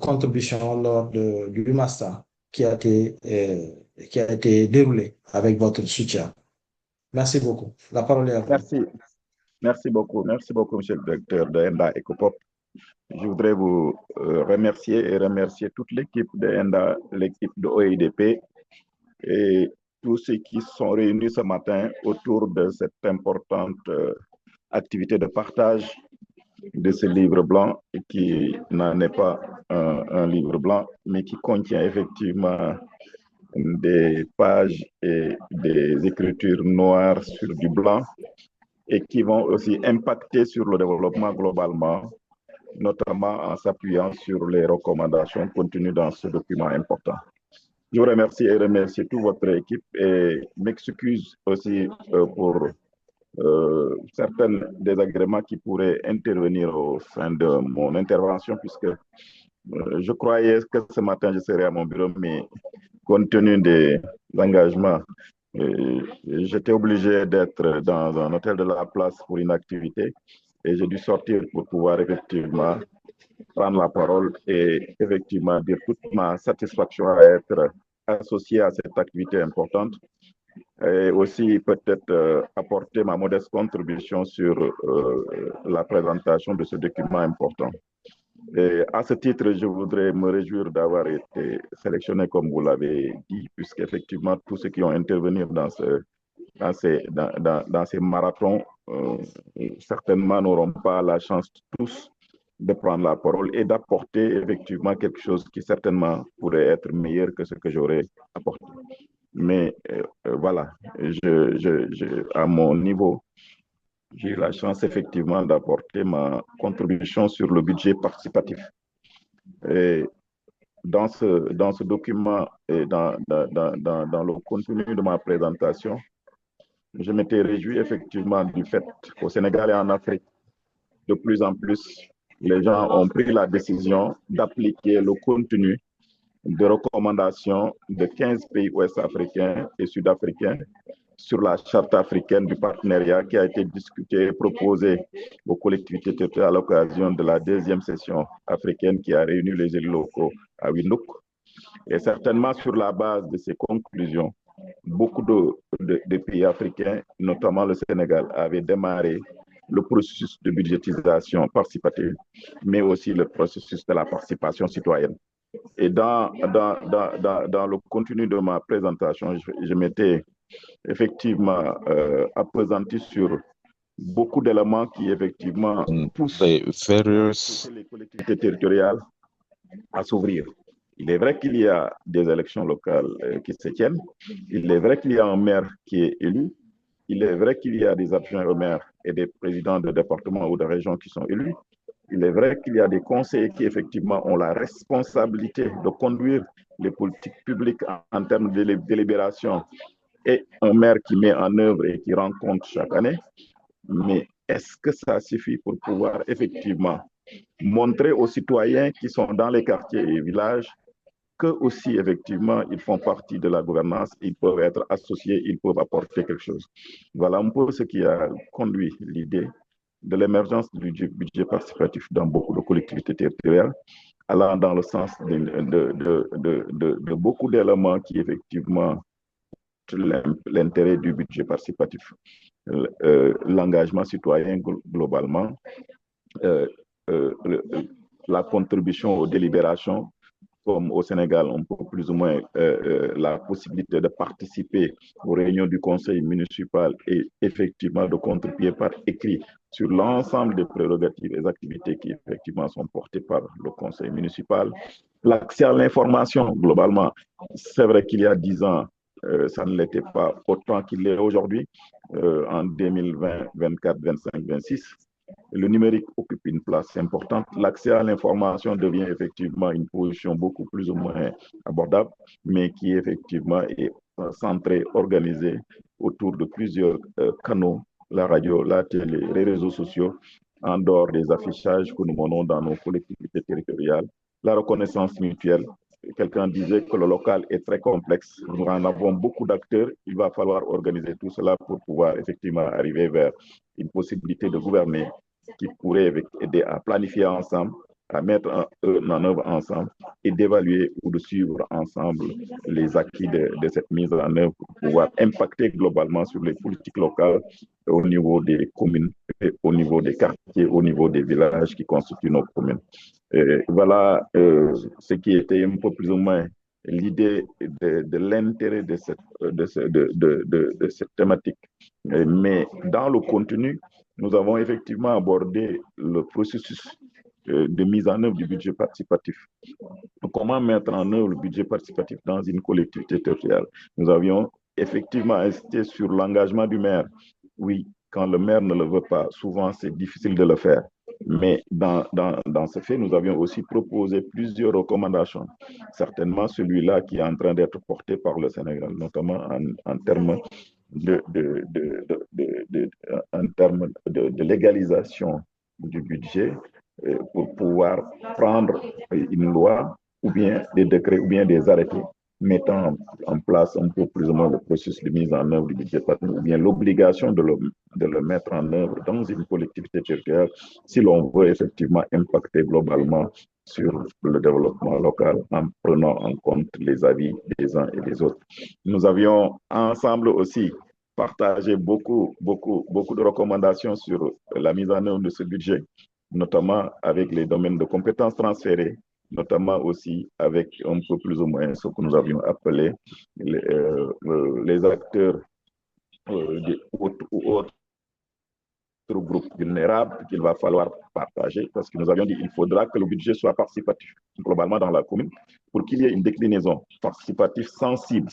Speaker 1: contribution lors du master qui a été déroulé avec votre soutien. Merci beaucoup. La parole est à vous.
Speaker 4: Merci beaucoup, monsieur le directeur de ENDA EcoPop. Je voudrais vous remercier et remercier toute l'équipe de ENDA, l'équipe de OEIDP et tous ceux qui sont réunis ce matin autour de cette importante activité de partage de ce livre blanc qui n'en est pas un livre blanc, mais qui contient effectivement des pages et des écritures noires sur du blanc et qui vont aussi impacter sur le développement globalement, notamment en s'appuyant sur les recommandations contenues dans ce document important. Je vous remercie et remercie toute votre équipe et m'excuse aussi pour certains désagréments qui pourraient intervenir au fin de mon intervention, puisque je croyais que ce matin je serais à mon bureau, mais compte tenu des engagements, j'étais obligé d'être dans un hôtel de la place pour une activité et j'ai dû sortir pour pouvoir effectivement prendre la parole et effectivement dire toute ma satisfaction à être associé à cette activité importante et aussi peut-être apporter ma modeste contribution sur la présentation de ce document important. Et à ce titre, je voudrais me réjouir d'avoir été sélectionné, comme vous l'avez dit, puisqu'effectivement, tous ceux qui ont intervenu dans ces marathons, certainement n'auront pas la chance tous de prendre la parole et d'apporter effectivement quelque chose qui certainement pourrait être meilleur que ce que j'aurais apporté. Mais voilà, à mon niveau, j'ai eu la chance effectivement d'apporter ma contribution sur le budget participatif. Et dans ce document et dans le contenu de ma présentation, je m'étais réjoui effectivement du fait qu'au Sénégal et en Afrique, de plus en plus, les gens ont pris la décision d'appliquer le contenu de recommandations de 15 pays ouest-africains et sud-africains sur la charte africaine du partenariat qui a été discutée et proposée aux collectivités territoriales à l'occasion de la deuxième session africaine qui a réuni les élus locaux à Windhoek. Et certainement sur la base de ces conclusions, beaucoup de pays africains, notamment le Sénégal, avaient démarré le processus de budgétisation participative, mais aussi le processus de la participation citoyenne. Et dans le contenu de ma présentation, je m'étais effectivement appesanti sur beaucoup d'éléments qui effectivement poussent les collectivités territoriales à s'ouvrir. Il est vrai qu'il y a des élections locales qui se tiennent. Il est vrai qu'il y a un maire qui est élu. Il est vrai qu'il y a des adjoints au maire et des présidents de départements ou de régions qui sont élus. Il est vrai qu'il y a des conseillers qui, effectivement, ont la responsabilité de conduire les politiques publiques en termes de délibération et un maire qui met en œuvre et qui rend compte chaque année. Mais est-ce que ça suffit pour pouvoir, effectivement, montrer aux citoyens qui sont dans les quartiers et villages qu'eux aussi, effectivement, ils font partie de la gouvernance, ils peuvent être associés, ils peuvent apporter quelque chose. Voilà un peu ce qui a conduit l'idée de l'émergence du budget participatif dans beaucoup de collectivités territoriales, allant dans le sens de beaucoup d'éléments qui, effectivement, l'intérêt du budget participatif, l'engagement citoyen globalement, la contribution aux délibérations, comme au Sénégal, on peut plus ou moins la possibilité de participer aux réunions du conseil municipal et effectivement de contribuer par écrit sur l'ensemble des prérogatives et activités qui effectivement sont portées par le conseil municipal. L'accès à l'information, globalement, c'est vrai qu'il y a 10 ans, ça ne l'était pas autant qu'il l'est aujourd'hui, en 2020, 24, 25, 26. Le numérique occupe une place importante. L'accès à l'information devient effectivement une position beaucoup plus ou moins abordable, mais qui effectivement est centrée, organisée autour de plusieurs canaux, la radio, la télé, les réseaux sociaux, en dehors des affichages que nous menons dans nos collectivités territoriales, la reconnaissance mutuelle. Quelqu'un disait que le local est très complexe. Nous en avons beaucoup d'acteurs. Il va falloir organiser tout cela pour pouvoir effectivement arriver vers une possibilité de gouverner qui pourrait aider à planifier ensemble, à mettre en œuvre ensemble et d'évaluer ou de suivre ensemble les acquis de cette mise en œuvre pour pouvoir impacter globalement sur les politiques locales au niveau des communes, au niveau des quartiers, au niveau des villages qui constituent nos communes. Voilà ce qui était un peu plus ou moins l'idée de l'intérêt de cette thématique. Mais dans le contenu, nous avons effectivement abordé le processus de mise en œuvre du budget participatif. Comment mettre en œuvre le budget participatif dans une collectivité territoriale? Nous avions effectivement insisté sur l'engagement du maire. Oui, quand le maire ne le veut pas, souvent c'est difficile de le faire. Mais dans ce fait, nous avions aussi proposé plusieurs recommandations. Certainement celui-là qui est en train d'être porté par le Sénégal, notamment en termes de légalisation du budget pour pouvoir prendre une loi ou bien des décrets ou bien des arrêtés mettant en place un peu plus ou moins le processus de mise en œuvre du budget participatif ou bien l'obligation de le mettre en œuvre dans une collectivité territoriale si l'on veut effectivement impacter globalement sur le développement local en prenant en compte les avis des uns et des autres. Nous avions ensemble aussi partagé beaucoup de recommandations sur la mise en œuvre de ce budget, notamment avec les domaines de compétences transférées, notamment aussi avec un peu plus ou moins ce que nous avions appelé les acteurs ou autres groupes vulnérables qu'il va falloir partager parce que nous avions dit qu'il faudra que le budget soit participatif globalement dans la commune pour qu'il y ait une déclinaison participative sensible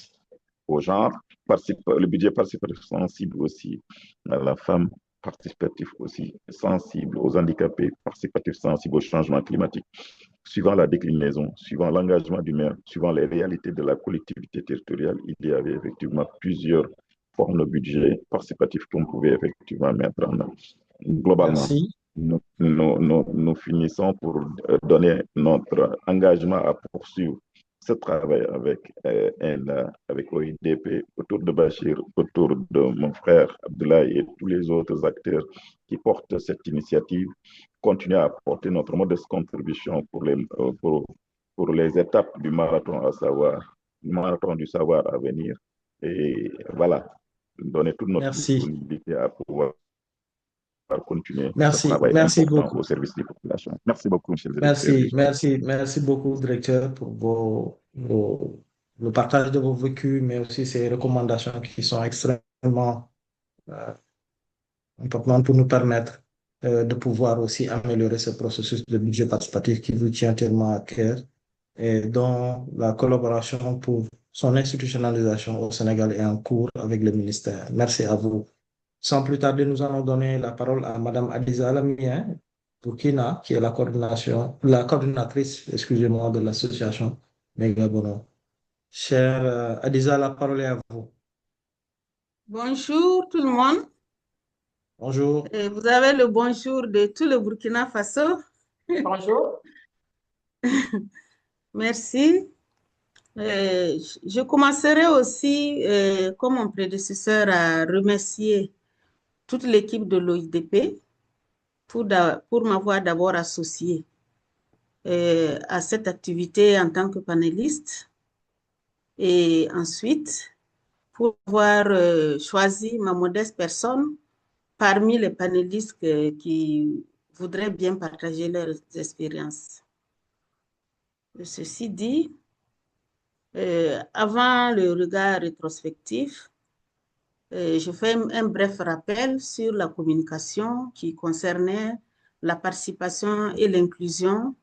Speaker 4: au genre, le budget participatif sensible aussi à la femme, participatif aussi sensible aux handicapés, participatif sensible au changement climatique. Suivant la déclinaison, suivant l'engagement du maire, suivant les réalités de la collectivité territoriale, il y avait effectivement plusieurs forme le budget participatif qu'on pouvait effectivement mettre en œuvre. Globalement,
Speaker 1: Merci.
Speaker 4: nous finissons pour donner notre engagement à poursuivre ce travail avec avec OIDP, autour de Bachir, autour de mon frère Abdoulaye et tous les autres acteurs qui portent cette initiative, continuer à apporter notre modeste contribution pour les étapes du marathon, à savoir le marathon du savoir à venir. Et voilà, donner toute notre
Speaker 1: Merci.
Speaker 4: disponibilité à pouvoir continuer ce
Speaker 1: Merci.
Speaker 4: travail
Speaker 1: Merci
Speaker 4: important
Speaker 1: beaucoup.
Speaker 4: au service des populations. Merci beaucoup, monsieur le directeur.
Speaker 1: Merci beaucoup, directeur, pour le partage de vos vécus, mais aussi ces recommandations qui sont extrêmement importantes pour nous permettre de pouvoir aussi améliorer ce processus de budget participatif qui vous tient tellement à cœur et dont la collaboration pour son institutionnalisation au Sénégal est en cours avec le ministère. Merci à vous. Sans plus tarder, nous allons donner la parole à Madame Adiza Lamien Burkina, qui est la coordinatrice, excusez-moi, de l'association Megabono. Chère Adiza, la parole est à vous.
Speaker 5: Bonjour tout le monde.
Speaker 1: Bonjour.
Speaker 5: Vous avez le bonjour de tout le Burkina Faso.
Speaker 6: Bonjour.
Speaker 5: Merci. Je commencerai aussi, comme mon prédécesseur, à remercier toute l'équipe de l'OIDP pour m'avoir d'abord associé à cette activité en tant que panéliste et ensuite pour avoir choisi ma modeste personne parmi les panélistes qui voudraient bien partager leurs expériences. Ceci dit, avant le regard rétrospectif, je fais un bref rappel sur la communication qui concernait la participation et l'inclusion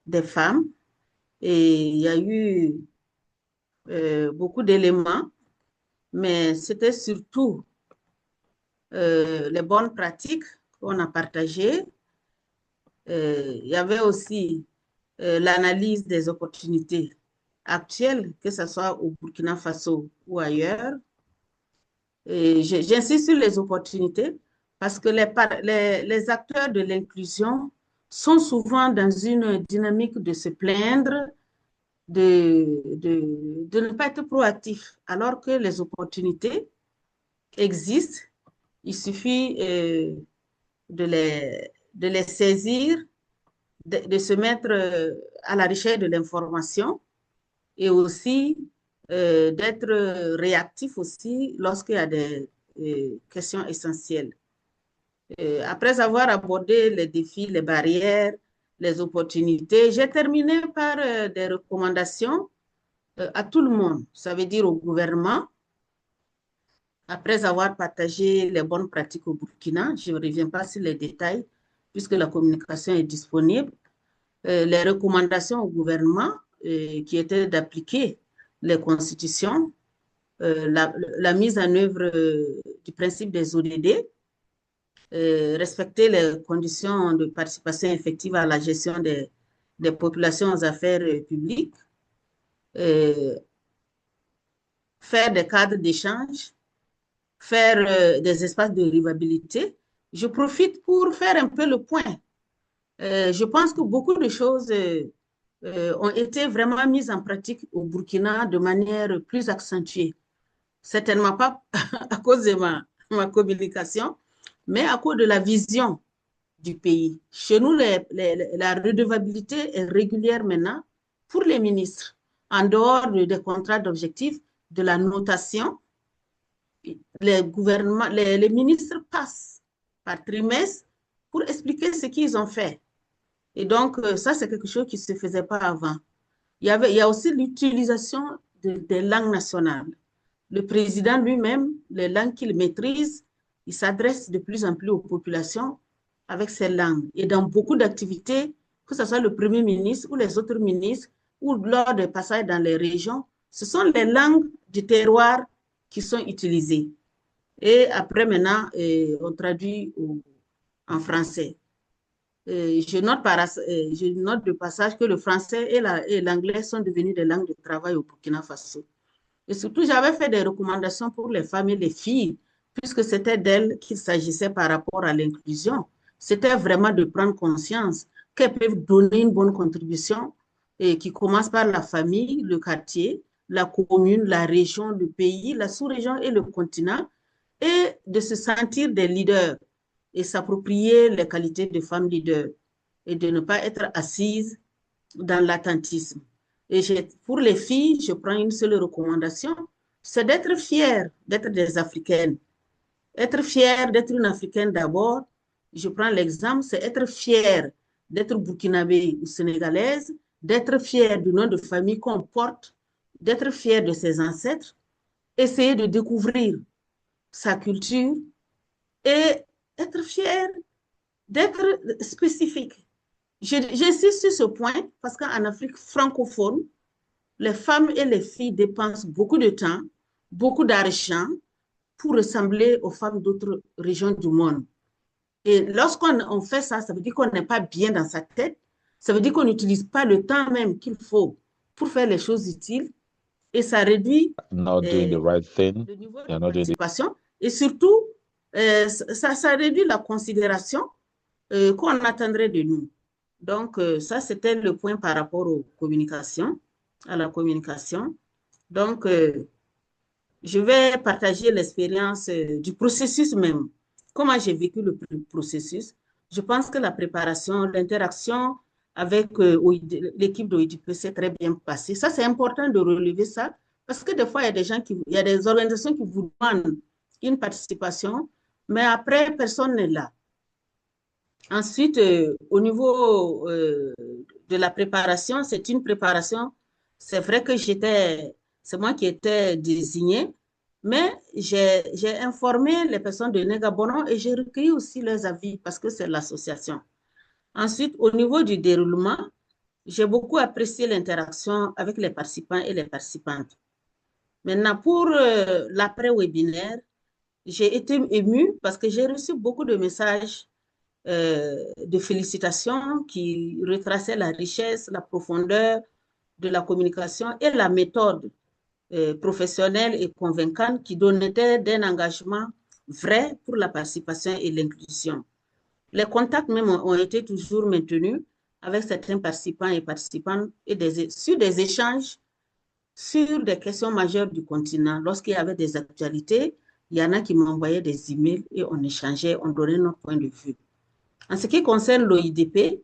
Speaker 5: des femmes. Et il y a eu beaucoup d'éléments, mais c'était surtout les bonnes pratiques qu'on a partagées. Il y avait aussi l'analyse des opportunités actuelles, que ce soit au Burkina Faso ou ailleurs. J'insiste sur les opportunités parce que les acteurs de l'inclusion sont souvent dans une dynamique de se plaindre, de ne pas être proactifs, alors que les opportunités existent. Il suffit de les saisir, de se mettre à la recherche de l'information et aussi d'être réactif aussi lorsqu'il y a des questions essentielles. Après avoir abordé les défis, les barrières, les opportunités, j'ai terminé par des recommandations à tout le monde, ça veut dire au gouvernement. Après avoir partagé les bonnes pratiques au Burkina, je ne reviens pas sur les détails puisque la communication est disponible. Les recommandations au gouvernement qui étaient d'appliquer les constitutions, la mise en œuvre du principe des ODD, respecter les conditions de participation effective à la gestion des populations aux affaires publiques, faire des cadres d'échange, faire des espaces de rivabilité. Je profite pour faire un peu le point. Je pense que beaucoup de choses ont été vraiment mises en pratique au Burkina de manière plus accentuée. Certainement pas à cause de ma communication, mais à cause de la vision du pays. Chez nous, la redevabilité est régulière maintenant pour les ministres, en dehors des contrats d'objectifs, de la notation. Les ministres passent par trimestre pour expliquer ce qu'ils ont fait. Et donc, ça, c'est quelque chose qui ne se faisait pas avant. Il y a aussi l'utilisation des langues nationales. Le président lui-même, les langues qu'il maîtrise, il s'adresse de plus en plus aux populations avec ces langues. Et dans beaucoup d'activités, que ce soit le Premier ministre ou les autres ministres, ou lors des passages dans les régions, ce sont les langues du terroir qui sont utilisées. Et après, maintenant, on traduit en français. Je note de passage que le français et l'anglais sont devenus des langues de travail au Burkina Faso. Et surtout, j'avais fait des recommandations pour les femmes et les filles, puisque c'était d'elles qu'il s'agissait par rapport à l'inclusion. C'était vraiment de prendre conscience qu'elles peuvent donner une bonne contribution et qui commence par la famille, le quartier, la commune, la région, le pays, la sous-région et le continent, et de se sentir des leaders et s'approprier les qualités de femmes leaders et de ne pas être assises dans l'attentisme. Et pour les filles, je prends une seule recommandation, c'est d'être fière d'être des Africaines. Être fière d'être une Africaine d'abord, je prends l'exemple, c'est être fière d'être burkinabé ou sénégalaise, d'être fière du nom de famille qu'on porte, d'être fière de ses ancêtres, essayer de découvrir sa culture et être fière d'être spécifique. J'insiste sur ce point parce qu'en Afrique francophone, les femmes et les filles dépensent beaucoup de temps, beaucoup d'argent pour ressembler aux femmes d'autres régions du monde. Et lorsqu'on fait ça, ça veut dire qu'on n'est pas bien dans sa tête, ça veut dire qu'on n'utilise pas le temps même qu'il faut pour faire les choses utiles et ça réduit
Speaker 3: Not doing the right thing.
Speaker 5: le niveau
Speaker 3: You're
Speaker 5: de
Speaker 3: not doing the
Speaker 5: participation et surtout, ça réduit la considération qu'on attendrait de nous. Donc, ça, c'était le point par rapport aux communications, à la communication. Donc, je vais partager l'expérience du processus même. Comment j'ai vécu le processus? Je pense que la préparation, l'interaction avec l'équipe d'OIDP s'est très bien passée. Ça, c'est important de relever ça parce que des fois, il y a des organisations qui vous demandent une participation, mais après, personne n'est là. Ensuite, au niveau de la préparation, c'est une préparation. C'est vrai que c'est moi qui étais désignée, mais j'ai informé les personnes de Negabono et j'ai recueilli aussi leurs avis parce que c'est l'association. Ensuite, au niveau du déroulement, j'ai beaucoup apprécié l'interaction avec les participants et les participantes. Maintenant, pour l'après-webinaire, j'ai été émue parce que j'ai reçu beaucoup de messages de félicitations qui retraçaient la richesse, la profondeur de la communication et la méthode professionnelle et convaincante qui donnait d'un engagement vrai pour la participation et l'inclusion. Les contacts même ont été toujours maintenus avec certains participants et participantes et sur des échanges sur des questions majeures du continent. Lorsqu'il y avait des actualités, il y en a qui m'envoyaient des emails et on échangeait, on donnait notre point de vue. En ce qui concerne l'OIDP,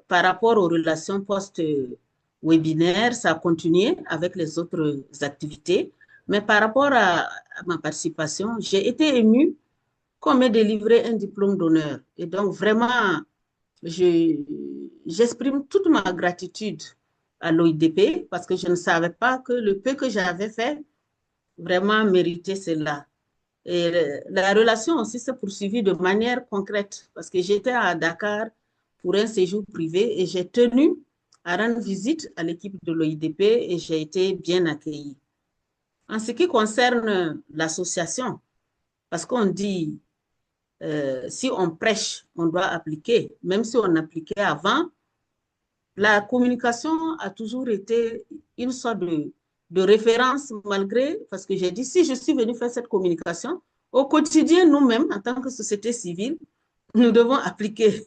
Speaker 5: par rapport aux relations post-webinaires, ça a continué avec les autres activités. Mais par rapport à ma participation, j'ai été émue qu'on m'ait délivré un diplôme d'honneur. Et donc, vraiment, j'exprime toute ma gratitude à l'OIDP parce que je ne savais pas que le peu que j'avais fait vraiment méritait cela. Et la relation aussi s'est poursuivie de manière concrète parce que j'étais à Dakar pour un séjour privé et j'ai tenu à rendre visite à l'équipe de l'OIDP et j'ai été bien accueillie. En ce qui concerne l'association, parce qu'on dit si on prêche, on doit appliquer. Même si on appliquait avant, la communication a toujours été une sorte de référence malgré, parce que j'ai dit, si je suis venue faire cette communication, au quotidien, nous-mêmes, en tant que société civile, nous devons appliquer.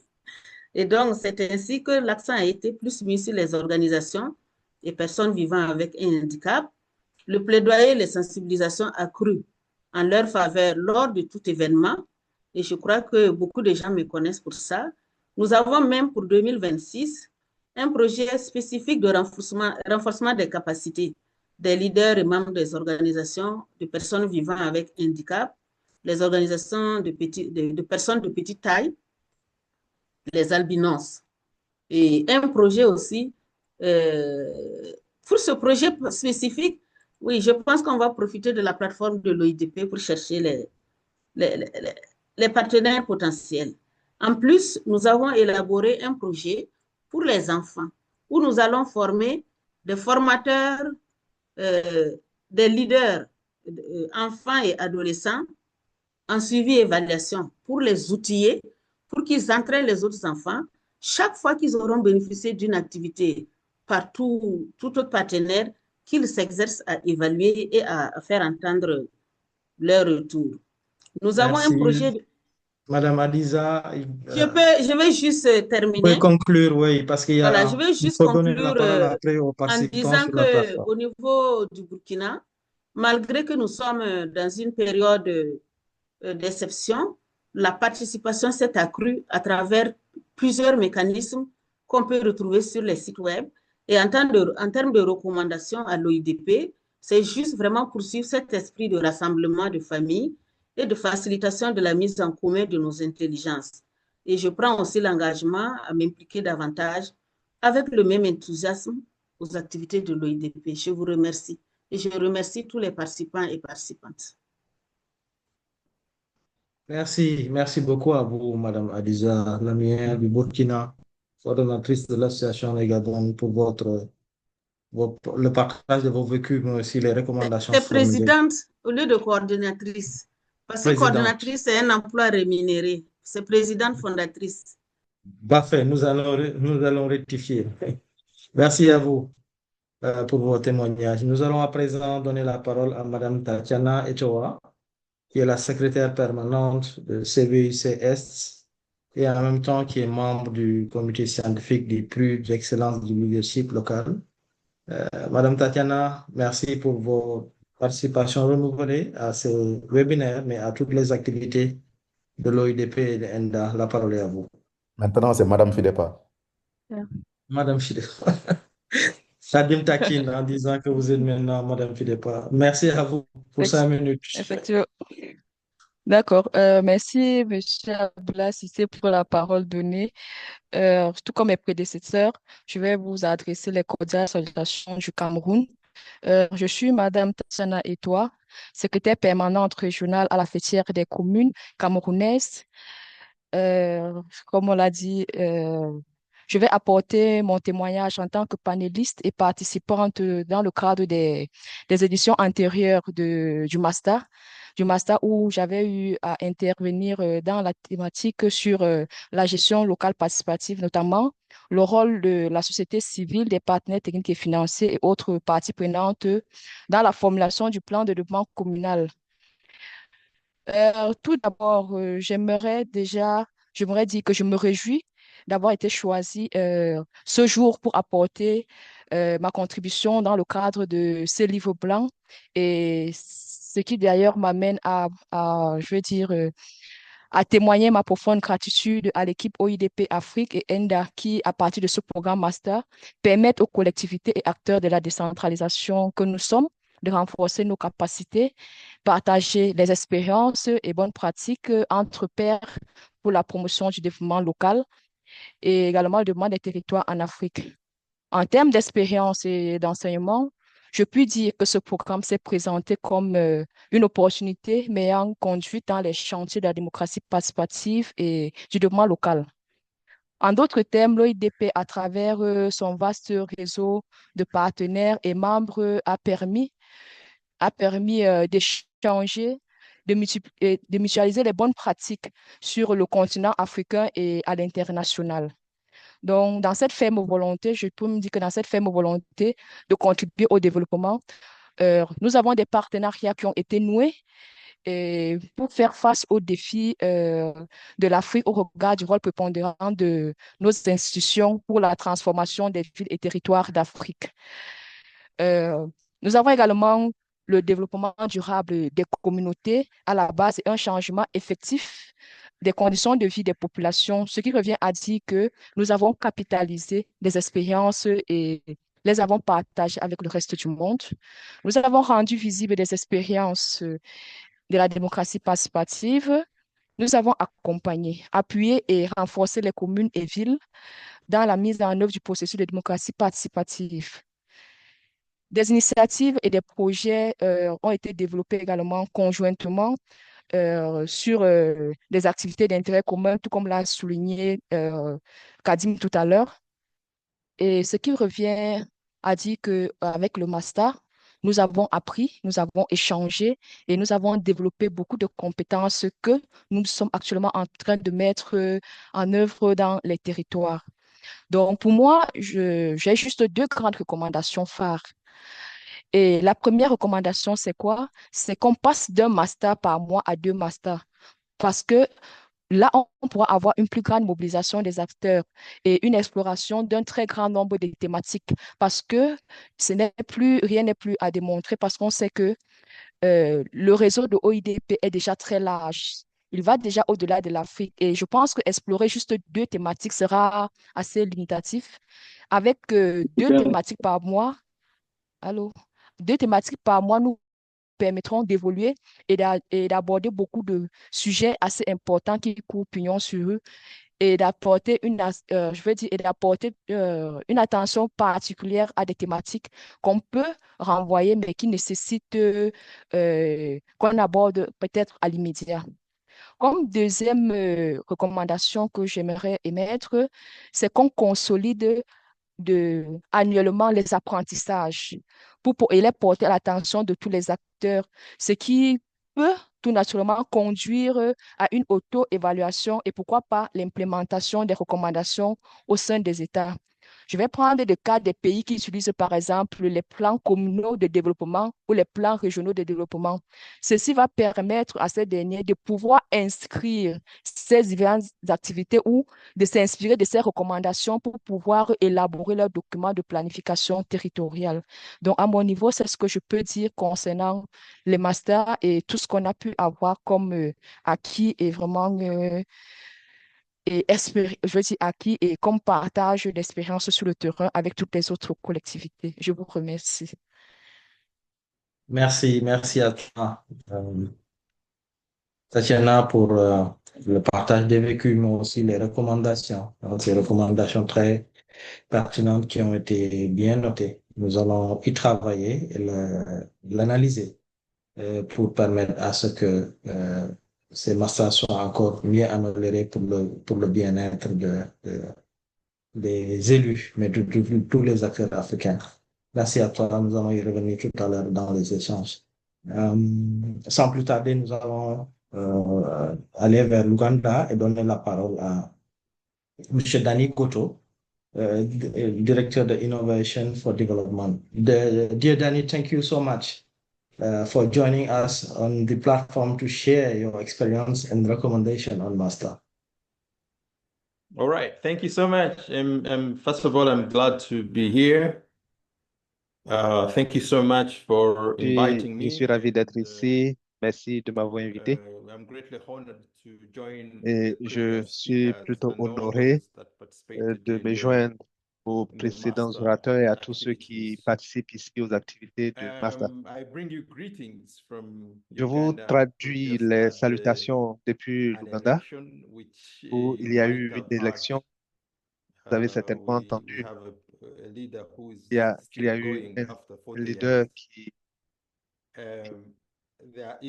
Speaker 5: Et donc, c'est ainsi que l'accent a été plus mis sur les organisations et personnes vivant avec un handicap. Le plaidoyer et les sensibilisations accrues en leur faveur lors de tout événement. Et je crois que beaucoup de gens me connaissent pour ça. Nous avons même pour 2026 un projet spécifique de renforcement des capacités des leaders et membres des organisations de personnes vivant avec handicap, les organisations de personnes de petite taille, les albinos. Et un projet aussi, pour ce projet spécifique, oui, je pense qu'on va profiter de la plateforme de l'OIDP pour chercher les partenaires potentiels. En plus, nous avons élaboré un projet pour les enfants où nous allons former des formateurs, des leaders enfants et adolescents en suivi et évaluation pour les outiller, pour qu'ils entraînent les autres enfants. Chaque fois qu'ils auront bénéficié d'une activité par tout autre partenaire, qu'ils s'exercent à évaluer et à faire entendre leur retour. Nous avons un
Speaker 1: Merci.
Speaker 5: projet.
Speaker 1: Madame Adiza,
Speaker 5: Je vais juste
Speaker 1: vous pouvez
Speaker 5: terminer.
Speaker 1: conclure, oui, parce
Speaker 5: Voilà, je vais
Speaker 1: il
Speaker 5: juste
Speaker 1: faut donner la
Speaker 5: conclure
Speaker 1: parole après aux
Speaker 5: en
Speaker 1: participants
Speaker 5: disant
Speaker 1: sur la plateforme.
Speaker 5: qu'au niveau du Burkina, malgré que nous sommes dans une période d'exception, la participation s'est accrue à travers plusieurs mécanismes qu'on peut retrouver sur les sites web. Et en termes de recommandations à l'OIDP, c'est juste vraiment poursuivre cet esprit de rassemblement de familles et de facilitation de la mise en commun de nos intelligences. Et je prends aussi l'engagement à m'impliquer davantage avec le même enthousiasme aux activités de l'OIDP. Je vous remercie. Et je remercie tous les participants et participantes.
Speaker 1: Merci beaucoup à vous, Madame Adiza Lamien du Burkina, coordonnatrice de l'association Megadon, pour le partage de vos vécus, mais aussi les recommandations
Speaker 5: C'est
Speaker 1: formulées.
Speaker 5: présidente au lieu de coordonnatrice. Parce que
Speaker 1: Présidente.
Speaker 5: coordonnatrice, c'est un emploi rémunéré. C'est présidente fondatrice.
Speaker 1: Parfait, nous allons rectifier. Merci à vous pour vos témoignages. Nous allons à présent donner la parole à Madame Tatiana Etoa, qui est la secrétaire permanente de CVICS et en même temps qui est membre du comité scientifique du prix d'excellence du leadership local. Madame Tatiana, merci pour vos participations renouvelées à ce webinaire, mais à toutes les activités de l'OIDP et de ENDA. La parole est à vous.
Speaker 2: Maintenant, c'est Madame Fidepa.
Speaker 1: Madame Fidepa. Sadim Takin en disant que vous êtes maintenant Madame Fidepa. Merci à vous pour 5 minutes.
Speaker 6: Effectivement. D'accord. Merci, Monsieur Abdoulaye Cissé, pour la parole donnée. Tout comme mes prédécesseurs, je vais vous adresser les cordiales salutations du Cameroun. Je suis Madame Tatiana Etoa, secrétaire permanente régionale à la fêtière des communes camerounaises. Comme on l'a dit, je vais apporter mon témoignage en tant que panéliste et participante dans le cadre des éditions antérieures du master où j'avais eu à intervenir dans la thématique sur la gestion locale participative, notamment le rôle de la société civile, des partenaires techniques et financiers et autres parties prenantes dans la formulation du plan de développement communal. Tout d'abord, j'aimerais dire que je me réjouis d'avoir été choisie ce jour pour apporter ma contribution dans le cadre de ce livre blanc et ce qui d'ailleurs m'amène je veux dire, à témoigner ma profonde gratitude à l'équipe OIDP Afrique et ENDA qui, à partir de ce programme master, permettent aux collectivités et acteurs de la décentralisation que nous sommes de renforcer nos capacités, partager les expériences et bonnes pratiques entre pairs pour la promotion du développement local et également le développement des territoires en Afrique. En termes d'expérience et d'enseignement, je puis dire que ce programme s'est présenté comme une opportunité m'ayant conduit dans les chantiers de la démocratie participative et du développement local. En d'autres termes, l'OIDP, à travers son vaste réseau de partenaires et membres, a permis d'échanger, de mutualiser les bonnes pratiques sur le continent africain et à l'international. Donc, dans cette ferme volonté, je peux me dire que dans cette ferme volonté de contribuer au développement, nous avons des partenariats qui ont été noués pour faire face aux défis de l'Afrique au regard du rôle prépondérant de nos institutions pour la transformation des villes et territoires d'Afrique. Nous avons également le développement durable des communautés à la base et un changement effectif des conditions de vie des populations, ce qui revient à dire que nous avons capitalisé des expériences et les avons partagées avec le reste du monde. Nous avons rendu visibles des expériences de la démocratie participative. Nous avons accompagné, appuyé et renforcé les communes et villes dans la mise en œuvre du processus de démocratie participative. Des initiatives et des projets ont été développés également conjointement sur des activités d'intérêt commun, tout comme l'a souligné Kadim tout à l'heure. Et ce qui revient à dire qu'avec le master, nous avons appris, nous avons échangé et nous avons développé beaucoup de compétences que nous sommes actuellement en train de mettre en œuvre dans les territoires. Donc, pour moi, j'ai juste 2 grandes recommandations phares. Et la première recommandation, c'est quoi? C'est qu'on passe d'un master par mois à 2 masters. Parce que là, on pourra avoir une plus grande mobilisation des acteurs et une exploration d'un très grand nombre de thématiques. Parce que rien n'est plus à démontrer parce qu'on sait que le réseau de OIDP est déjà très large. Il va déjà au-delà de l'Afrique. Et je pense que explorer juste 2 thématiques sera assez limitatif. Avec 2 thématiques par mois, allô, 2 thématiques par mois nous permettront d'évoluer et d'aborder beaucoup de sujets assez importants qui courent pignon sur eux et d'apporter je veux dire, et d'apporter une attention particulière à des thématiques qu'on peut renvoyer, mais qui nécessitent qu'on aborde peut-être à l'immédiat. Comme deuxième recommandation que j'aimerais émettre, c'est qu'on consolide annuellement les apprentissages et les porter à l'attention de tous les acteurs, ce qui peut tout naturellement conduire à une auto-évaluation et pourquoi pas l'implémentation des recommandations au sein des États. Je vais prendre le cas des pays qui utilisent par exemple les plans communaux de développement ou les plans régionaux de développement. Ceci va permettre à ces derniers de pouvoir inscrire ces différentes activités ou de s'inspirer de ces recommandations pour pouvoir élaborer leurs documents de planification territoriale. Donc, à mon niveau, c'est ce que je peux dire concernant les masters et tout ce qu'on a pu avoir comme acquis et vraiment je veux dire acquis et comme partage d'expérience sur le terrain avec toutes les autres collectivités. Je vous remercie.
Speaker 1: Merci à toi, Tatiana, pour le partage des vécus, mais aussi les recommandations. Donc, ces recommandations très pertinentes qui ont été bien notées. Nous allons y travailler et l'analyser pour permettre à ce que ces masters soient encore mieux améliorés pour le bien-être des élus, mais de tous les acteurs africains. Merci à toi. Nous allons y revenir tout à l'heure dans les échanges. Sans plus tarder, nous allons aller vers l'Ouganda et donner la parole à M. Danny Goto, Director of Innovation for Development. Dear Danny, thank you so much for joining us on the platform to share your experience and recommendation on master.
Speaker 7: All right, thank you so much. First of all, I'm glad to be here. Thank you so much for inviting me.
Speaker 8: Je suis ravi d'être ici. Merci de m'avoir invité.
Speaker 7: I'm greatly honored to join
Speaker 8: Et je suis plutôt honoré de me joindre aux précédents orateurs et à tous ceux qui participent ici aux activités du master. Je vous traduis les salutations depuis l'Ouganda, où il y a eu une élection. Vous avez certainement entendu qu'il y a eu un leader qui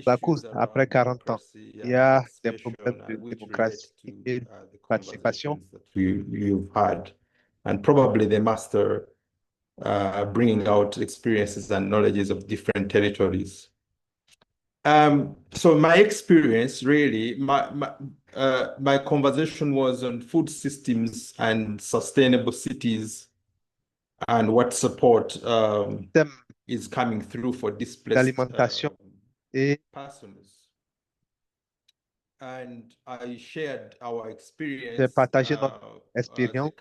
Speaker 8: la cause après 40 ans. Il y a des problèmes de démocratie et de participation.
Speaker 7: You've had, and probably the master bringing out experiences and knowledges of different territories. So my experience, really, my conversation was on food systems and sustainable cities and what support is coming through for displaced persons. And I shared our experience
Speaker 8: J'ai partagé notre expérience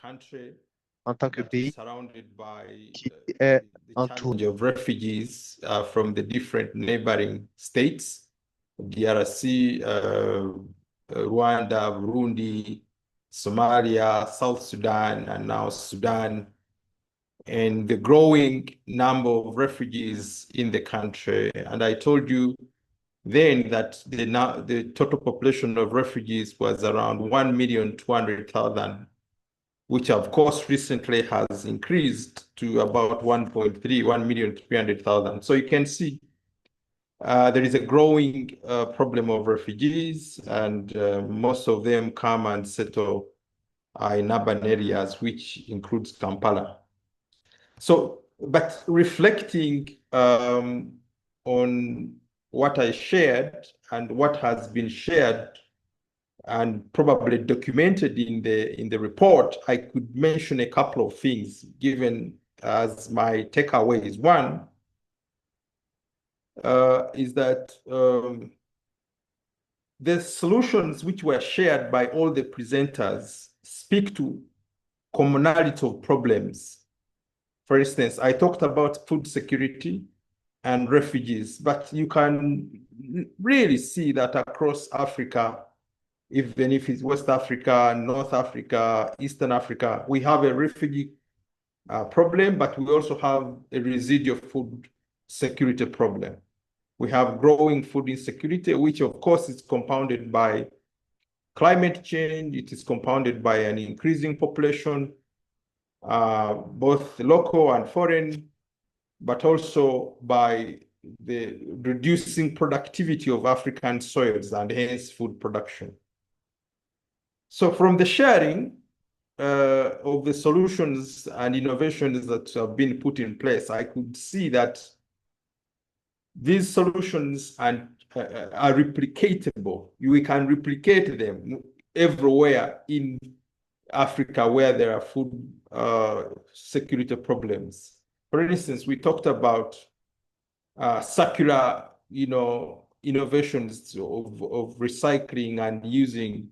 Speaker 8: en tant que pays qui est entouré
Speaker 7: of refugees from the different neighboring states, DRC, Rwanda, Burundi, Somalia, South Sudan, and now Sudan, and the growing number of refugees in the country. And I told you then that the total population of refugees was around 1,200,000, which of course recently has increased to about 1,300,000. So you can see there is a growing problem of refugees, and most of them come and settle in urban areas, which includes Kampala. So, but reflecting on what I shared and what has been shared and probably documented in the report, I could mention a couple of things given as my takeaways. One, is that the solutions which were shared by all the presenters speak to commonality of problems. For instance, I talked about food security and refugees, but you can really see that across Africa, even if it's West Africa, North Africa, Eastern Africa, we have a refugee problem, but we also have a residual food security problem. We have growing food insecurity, which of course is compounded by climate change. It is compounded by an increasing population, both local and foreign, but also by the reducing productivity of African soils and hence food production. So from the sharing of the solutions and innovations that have been put in place, I could see that these solutions are replicatable. We can replicate them everywhere in Africa where there are food security problems. For instance, we talked about circular, innovations of recycling and using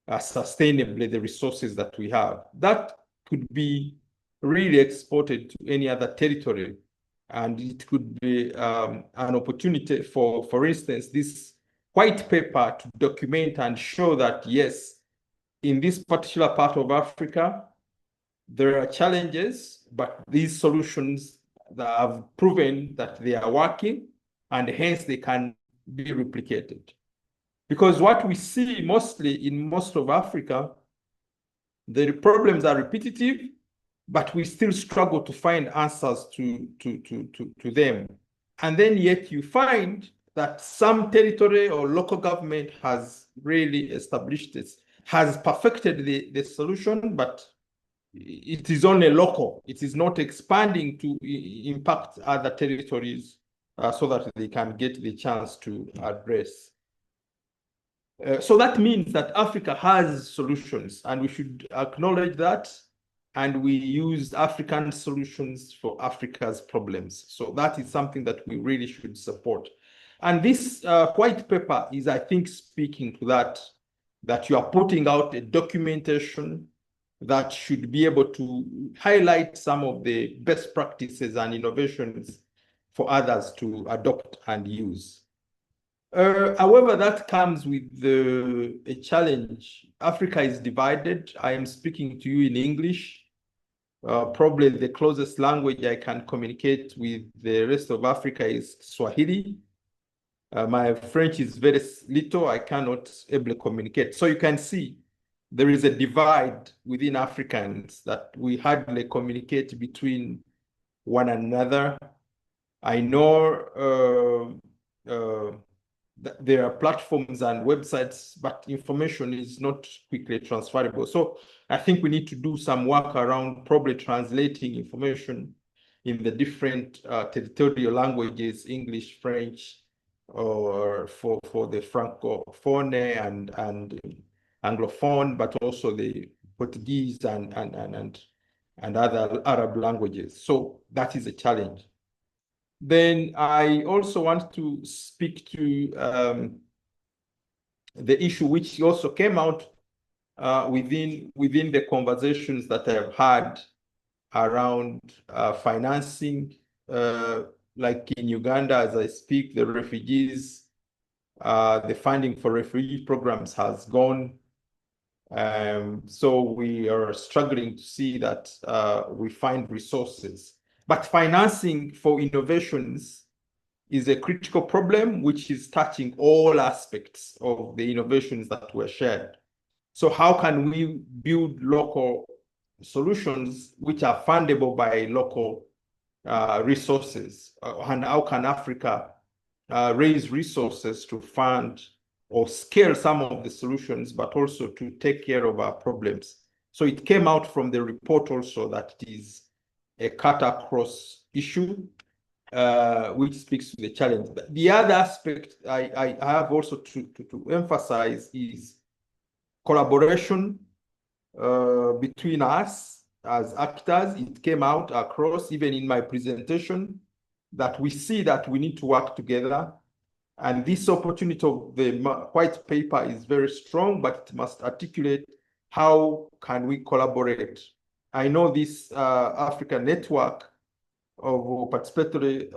Speaker 7: sustainably the resources that we have. That could be really exported to any other territory. And it could be an opportunity for instance, this white paper to document and show that, yes, in this particular part of Africa, there are challenges, but these solutions that have proven that they are working, and hence they can be replicated. Because what we see mostly in most of Africa, the problems are repetitive, but we still struggle to find answers to them. And then yet you find that some territory or local government has really established this, has perfected the solution, but it is only local. It is not expanding to impact other territories so that they can get the chance to address. So that means that Africa has solutions, and we should acknowledge that, and we use African solutions for Africa's problems. So that is something that we really should support. And this white paper is, I think, speaking to that you are putting out a documentation that should be able to highlight some of the best practices and innovations for others to adopt and use. However, that comes with a challenge. Africa is divided. I am speaking to you in English. Probably the closest language I can communicate with the rest of Africa is Swahili. My French is very little. I cannot able to communicate. So you can see there is a divide within Africans that we hardly communicate between one another. I know there are platforms and websites, but information is not quickly transferable. So I think we need to do some work around probably translating information in the different territorial languages, English, French, or for the Francophone and Anglophone, but also the Portuguese and other Arab languages. So that is a challenge. Then I also want to speak to the issue which also came out within the conversations that I've had around financing, like in Uganda, as I speak, the refugees, the funding for refugee programs has gone. So we are struggling to see that we find resources. But financing for innovations is a critical problem, which is touching all aspects of the innovations that were shared. So how can we build local solutions which are fundable by local resources? And how can Africa raise resources to fund or scale some of the solutions, but also to take care of our problems? So it came out from the report also that it is a cut-across issue, which speaks to the challenge. The other aspect I have also to emphasize is collaboration between us as actors. It came out across, even in my presentation, that we see that we need to work together. And this opportunity of the white paper is very strong, but it must articulate how can we collaborate. I know this African network of participatory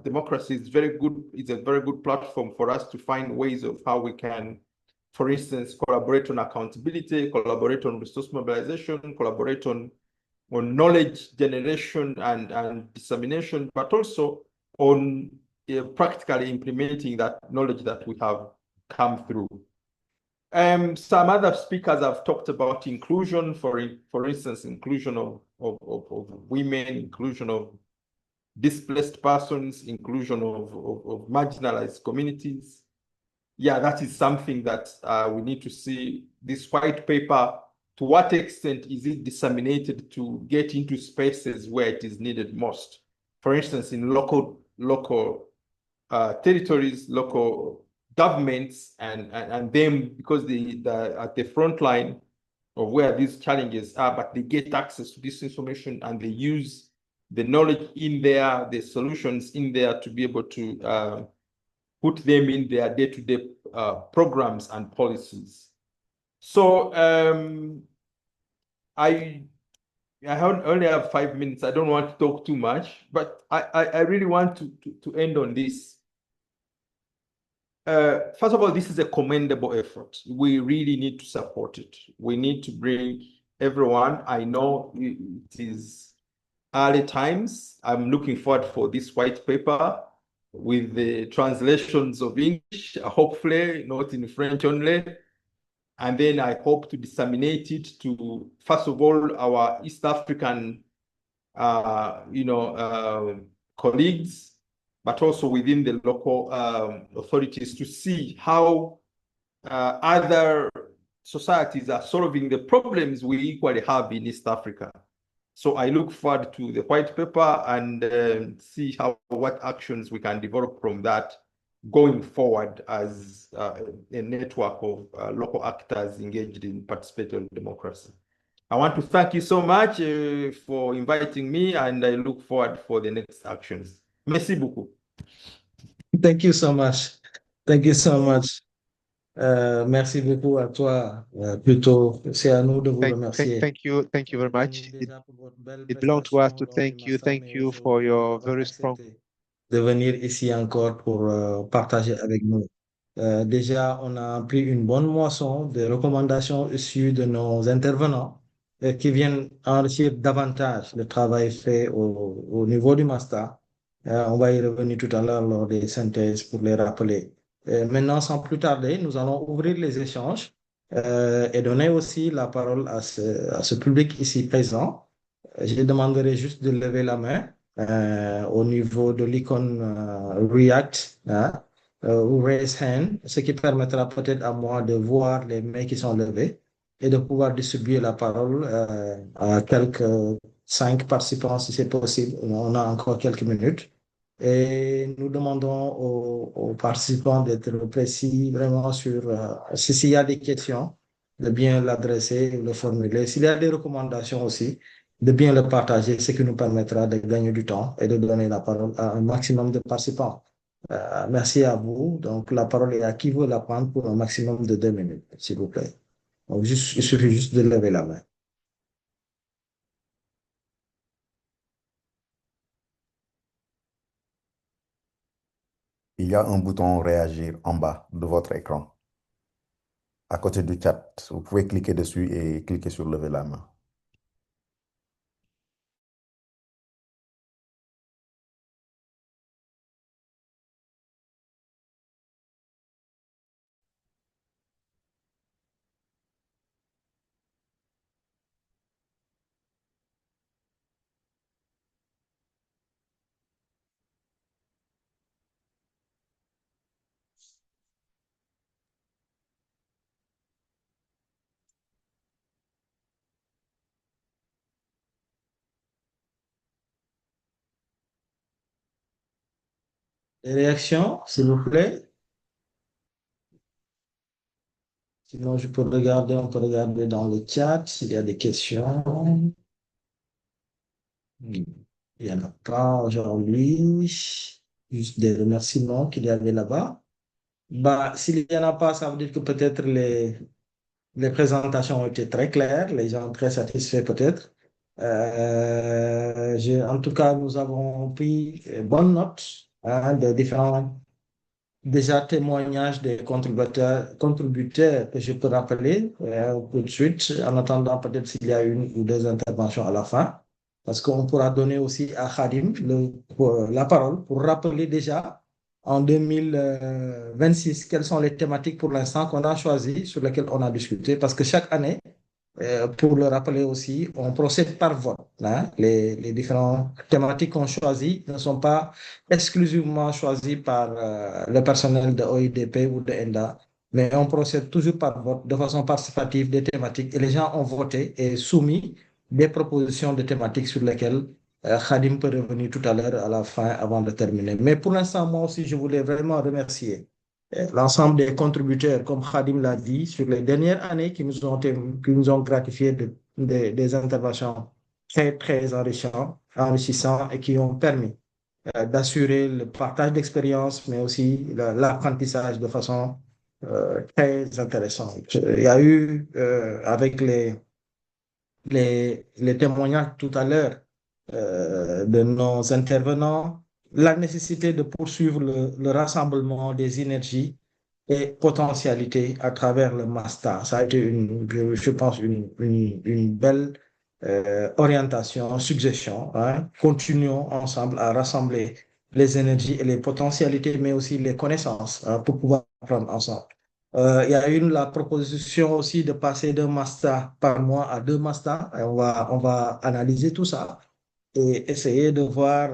Speaker 7: democracy is very good. It's a very good platform for us to find ways of how we can, for instance, collaborate on accountability, collaborate on resource mobilization, collaborate on knowledge generation and dissemination, but also on practically implementing that knowledge that we have come through. Some other speakers have talked about inclusion, for instance, inclusion of women, inclusion of displaced persons, inclusion of marginalized communities. Yeah, that is something that we need to see. This white paper, to what extent is it disseminated to get into spaces where it is needed most? For instance, in local territories, local governments, and them, because they're at the front line of where these challenges are, but they get access to this information and they use the knowledge in there, the solutions in there to be able to put them in their day-to-day programs and policies. So I only have 5 minutes. I don't want to talk too much, but I really want to end on this. First of all, this is a commendable effort. We really need to support it. We need to bring everyone. I know it is early times. I'm looking forward for this white paper with the translations of English, hopefully not in French only. And then I hope to disseminate it to, first of all, our East African, colleagues, but also within the local authorities to see how other societies are solving the problems we equally have in East Africa. So I look forward to the white paper and see what actions we can develop from that going forward as a network of local actors engaged in participatory democracy. I want to thank you so much for inviting me, and I look forward for the next actions. Merci beaucoup.
Speaker 1: Thank you so much. Thank you so much. Merci beaucoup à toi. Plutôt, c'est à nous de vous remercier.
Speaker 8: Thank you very much. It belongs to us to thank you. Thank you for your very strong.
Speaker 1: De venir ici encore pour partager avec nous. Déjà, on a pris une bonne moisson de recommandations issues de nos intervenants qui viennent enrichir davantage le travail fait au niveau du master. On va y revenir tout à l'heure lors des synthèses pour les rappeler. Maintenant, sans plus tarder, nous allons ouvrir les échanges et donner aussi la parole à ce public ici présent. Je demanderai juste de lever la main au niveau de l'icône React ou Raise Hand, ce qui permettra peut-être à moi de voir les mains qui sont levées et de pouvoir distribuer la parole à quelques 5 participants si c'est possible. On a encore quelques minutes. Et nous demandons aux participants d'être précis vraiment sur s'il y a des questions, de bien l'adresser, le formuler. S'il y a des recommandations aussi, de bien le partager, ce qui nous permettra de gagner du temps et de donner la parole à un maximum de participants. Merci à vous. Donc, la parole est à qui veut la prendre pour un maximum de 2 minutes, s'il vous plaît. Donc, il suffit juste de lever la main.
Speaker 2: Il y a un bouton réagir en bas de votre écran, à côté du chat. Vous pouvez cliquer dessus et cliquer sur lever la main.
Speaker 1: Des réactions, s'il vous plaît? Sinon, on peut regarder dans le chat s'il y a des questions. Il Il y en a pas aujourd'hui. Juste des remerciements qu'il y avait là-bas. Bah, s'il n'y en a pas, ça veut dire que peut-être les présentations ont été très claires, les gens très satisfaits peut-être. En tout cas, nous avons pris bonne note des différents déjà témoignages des contributeurs que je peux rappeler tout de suite, en attendant peut-être s'il y a une ou deux interventions à la fin, parce qu'on pourra donner aussi à Khadim la parole pour rappeler déjà en 2026 quelles sont les thématiques pour l'instant qu'on a choisies, sur lesquelles on a discuté, parce que chaque année, pour le rappeler aussi, on procède par vote. Les différentes thématiques qu'on choisit ne sont pas exclusivement choisies par le personnel de OIDP ou de ENDA, mais on procède toujours par vote de façon participative des thématiques et les gens ont voté et soumis des propositions de thématiques sur lesquelles Khadim peut revenir tout à l'heure à la fin avant de terminer. Mais pour l'instant, moi aussi, je voulais vraiment remercier l'ensemble des contributeurs, comme Khadim l'a dit, sur les dernières années qui nous ont gratifié des interventions très, très enrichissantes et qui ont permis d'assurer le partage d'expériences, mais aussi l'apprentissage de façon très intéressante. Il y a eu, avec les témoignages tout à l'heure de nos intervenants, la nécessité de poursuivre le rassemblement des énergies et potentialités à travers le master. Ça a été, je pense, une belle orientation, suggestion. Continuons ensemble à rassembler les énergies et les potentialités, mais aussi les connaissances pour pouvoir apprendre ensemble. Il y a eu la proposition aussi de passer d'un master par mois à deux masters. Et on va analyser tout ça et essayer de voir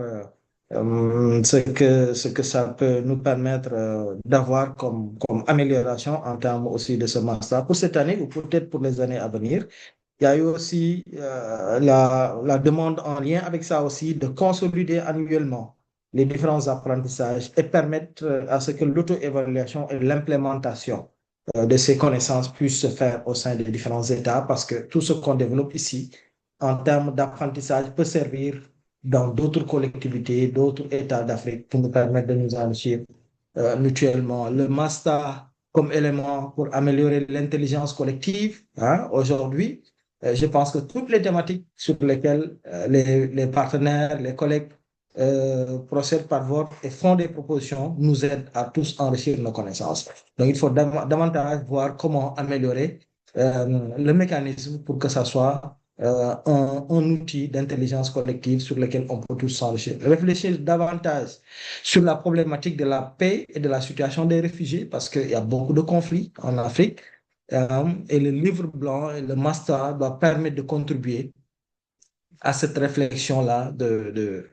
Speaker 1: ce que ça peut nous permettre d'avoir comme amélioration en termes aussi de ce master pour cette année ou peut-être pour les années à venir. Il y a eu aussi la demande en lien avec ça aussi de consolider annuellement les différents apprentissages et permettre à ce que l'auto-évaluation et l'implémentation de ces connaissances puissent se faire au sein des différents États parce que tout ce qu'on développe ici en termes d'apprentissage peut servir dans d'autres collectivités, d'autres États d'Afrique pour nous permettre de nous enrichir mutuellement. Le master comme élément pour améliorer l'intelligence collective, aujourd'hui, je pense que toutes les thématiques sur lesquelles les partenaires, les collègues procèdent par vote et font des propositions nous aident à tous enrichir nos connaissances. Donc, il faut davantage voir comment améliorer le mécanisme pour que ça soit un outil d'intelligence collective sur lequel on peut tous s'enrichir. Réfléchir davantage sur la problématique de la paix et de la situation des réfugiés, parce qu'il y a beaucoup de conflits en Afrique, et le livre blanc et le master doivent permettre de contribuer à cette réflexion-là, de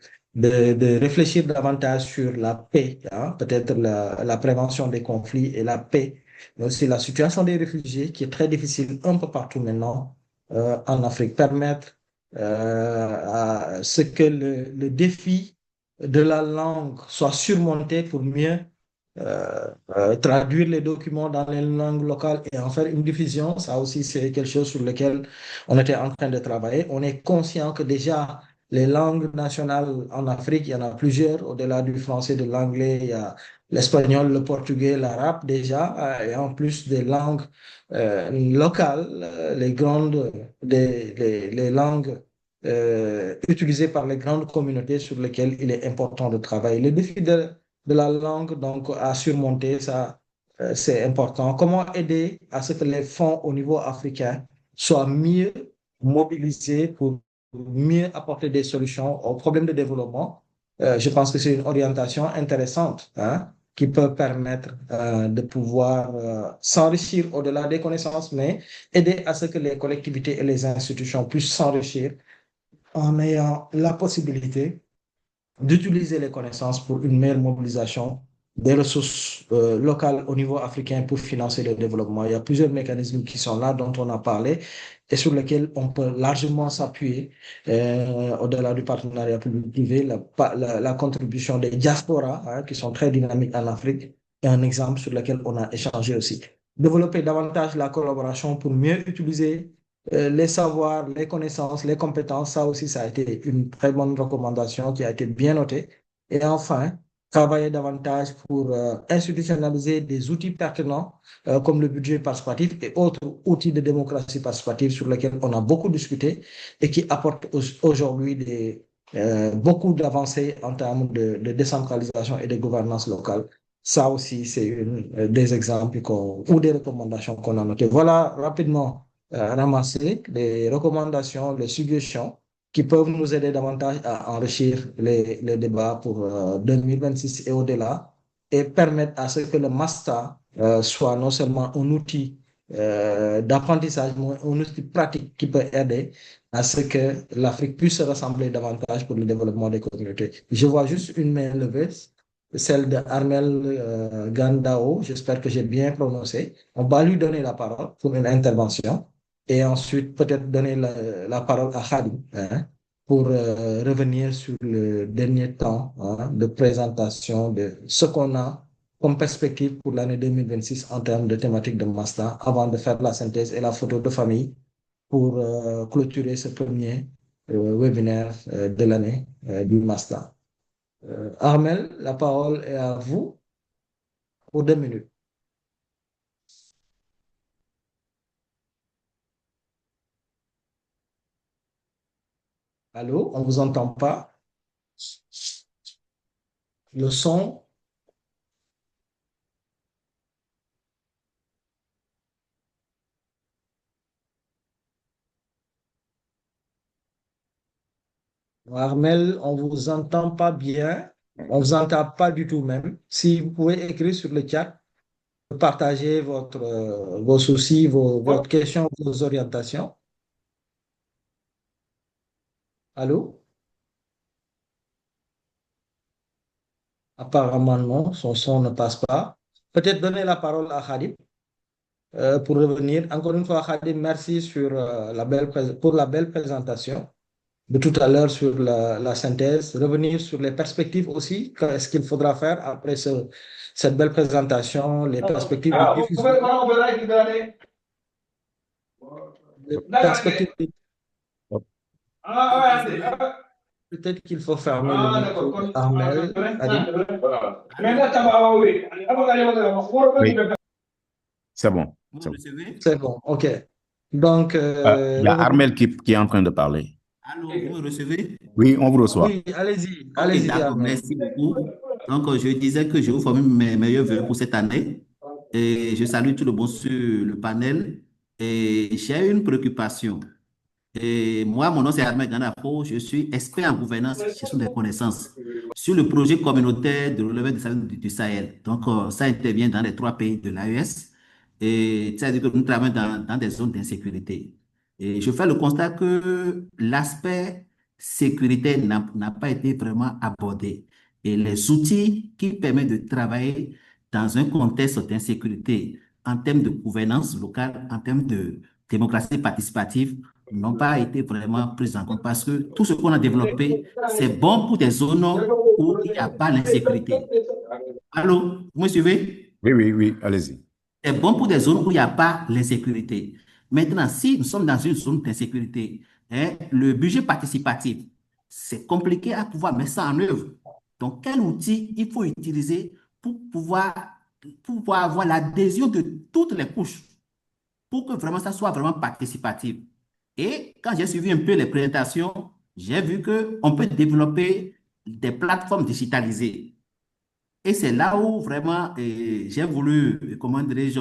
Speaker 1: réfléchir davantage sur la paix, peut-être la prévention des conflits et la paix, mais aussi la situation des réfugiés qui est très difficile un peu partout maintenant en Afrique, permettre à ce que le défi de la langue soit surmonté pour mieux traduire les documents dans les langues locales et en faire une diffusion. Ça aussi, c'est quelque chose sur lequel on était en train de travailler. On est conscient que déjà, les langues nationales en Afrique, il y en a plusieurs. Au-delà du français, de l'anglais, il y a l'espagnol, le portugais, l'arabe déjà, et en plus des langues locales, les langues utilisées par les grandes communautés sur lesquelles il est important de travailler. Le défi de la langue, donc, à surmonter, ça, c'est important. Comment aider à ce que les fonds au niveau africain soient mieux mobilisés pour mieux apporter des solutions aux problèmes de développement? Je pense que c'est une orientation intéressante qui peut permettre de pouvoir s'enrichir au-delà des connaissances, mais aider à ce que les collectivités et les institutions puissent s'enrichir en ayant la possibilité d'utiliser les connaissances pour une meilleure mobilisation des ressources locales au niveau africain pour financer le développement. Il y a plusieurs mécanismes qui sont là, dont on a parlé, et sur lesquels on peut largement s'appuyer au-delà du partenariat public-privé, la contribution des diasporas qui sont très dynamiques en Afrique est un exemple sur lequel on a échangé aussi. Développer davantage la collaboration pour mieux utiliser les savoirs, les connaissances, les compétences, ça aussi, ça a été une très bonne recommandation qui a été bien notée. Et enfin, travailler davantage pour institutionnaliser des outils pertinents comme le budget participatif et autres outils de démocratie participative sur lesquels on a beaucoup discuté et qui apportent aujourd'hui beaucoup d'avancées en termes de décentralisation et de gouvernance locale. Ça aussi, c'est des exemples ou des recommandations qu'on a notées. Voilà rapidement ramasser les recommandations, les suggestions qui peuvent nous aider davantage à enrichir les débats pour 2026 et au-delà et permettre à ce que le MASTA soit non seulement un outil d'apprentissage, mais un outil pratique qui peut aider à ce que l'Afrique puisse se rassembler davantage pour le développement des communautés. Je vois juste une main levée, celle d'Armel Gandao, j'espère que j'ai bien prononcé. On va lui donner la parole pour une intervention et ensuite peut-être donner la parole à Khadim pour revenir sur le dernier temps de présentation de ce qu'on a comme perspective pour l'année 2026 en termes de thématique de master avant de faire la synthèse et la photo de famille pour clôturer ce premier webinaire de l'année du master. Armel, la parole est à vous pour 2 minutes. Allô, on ne vous entend pas. Le son. Armel, on ne vous entend pas bien. On ne vous entend pas du tout même. Si vous pouvez écrire sur le chat, partager vos soucis, votre question, vos orientations. Allô? Apparemment non, son son ne passe pas. Peut-être donner la parole à Khadim pour revenir. Encore une fois, Khadim, merci pour la belle présentation de tout à l'heure sur la synthèse. Revenir sur les perspectives aussi. Qu'est-ce qu'il faudra faire après cette belle présentation, les perspectives de diffusion. Les perspectives de- Peut-être qu'il faut fermer le micro d'Armel, Khadim.
Speaker 2: Oui, c'est bon.
Speaker 9: Vous
Speaker 2: C'est
Speaker 9: me
Speaker 2: bon.
Speaker 9: recevez?
Speaker 1: C'est bon, OK. Donc,
Speaker 2: Il y a Armel qui est en train de parler.
Speaker 9: Allô, vous me recevez?
Speaker 2: Oui, on vous reçoit.
Speaker 1: oui, allez-y,
Speaker 9: Ok,
Speaker 1: allez-y,
Speaker 9: d'accord,
Speaker 1: Armel.
Speaker 9: merci beaucoup. Donc, je disais que je vous formule mes meilleurs vœux pour cette année. Et je salue tout le monde sur le panel. Et j'ai une préoccupation. Et moi, mon nom c'est Ahmed Ganafo, je suis expert en gouvernance et gestion des connaissances sur le projet communautaire de relevé des salles du Sahel. Donc, ça intervient dans les 3 pays de l'AES et c'est-à-dire que nous travaillons dans des zones d'insécurité. Et je fais le constat que l'aspect sécurité n'a pas été vraiment abordé. Et les outils qui permettent de travailler dans un contexte d'insécurité en termes de gouvernance locale, en termes de démocratie participative, n'ont pas été vraiment prises en compte parce que tout ce qu'on a développé, c'est bon pour des zones où il n'y a pas l'insécurité. Allô, vous me suivez?
Speaker 2: Oui, oui, oui, allez-y.
Speaker 9: C'est bon pour des zones où il n'y a pas l'insécurité. Maintenant, si nous sommes dans une zone d'insécurité, hein, le budget participatif, c'est compliqué à pouvoir mettre ça en œuvre. Donc, quel outil il faut utiliser pour pouvoir avoir l'adhésion de toutes les couches? Pour que vraiment ça soit vraiment participatif. Et quand j'ai suivi un peu les présentations, j'ai vu qu'on peut développer des plateformes digitalisées. Et c'est là où vraiment j'ai voulu, comment dirais-je,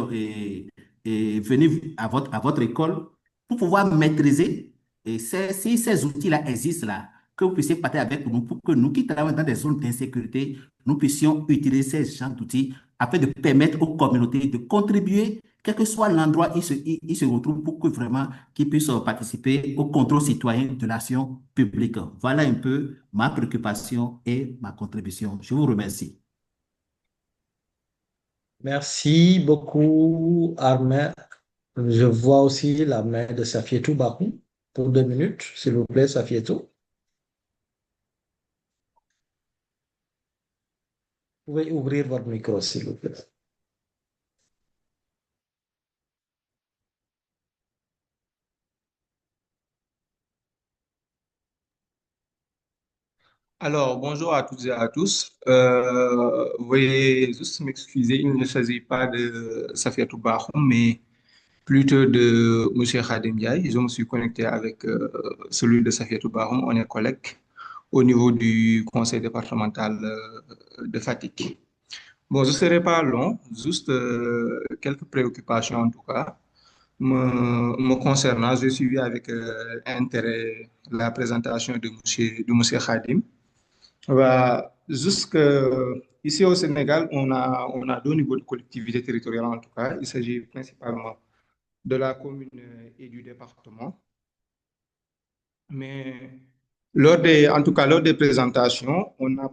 Speaker 9: venir à votre école pour pouvoir maîtriser si ces outils-là existent là, que vous puissiez partager avec nous pour que nous qui travaillons dans des zones d'insécurité, nous puissions utiliser ces genres d'outils afin de permettre aux communautés de contribuer, quel que soit l'endroit où ils se retrouvent, pour que vraiment qu'ils puissent participer au contrôle citoyen de l'action publique. Voilà un peu ma préoccupation et ma contribution. Je vous remercie.
Speaker 1: Merci beaucoup, Armel. Je vois aussi la main de Safietou Bakou pour 2 minutes, s'il vous plaît, Safietou. Vous pouvez ouvrir votre micro, s'il vous plaît.
Speaker 7: Alors, bonjour à toutes et à tous. Veuillez juste m'excuser, il ne s'agit pas de Safiatou Bahoum, mais plutôt de M. Khadim Ndiaye. Je me suis connecté avec celui de Safiatou Bahoum, on est collègues au niveau du conseil départemental de Fatick. Bon, je ne serai pas long, juste quelques préoccupations en tout cas. Me concernant, j'ai suivi avec intérêt la présentation de monsieur Khadim. Jusque ici au Sénégal, on a deux niveaux de collectivité territoriale en tout cas. Il s'agit principalement de la commune et du département. Mais en tout cas, lors des présentations, on n'a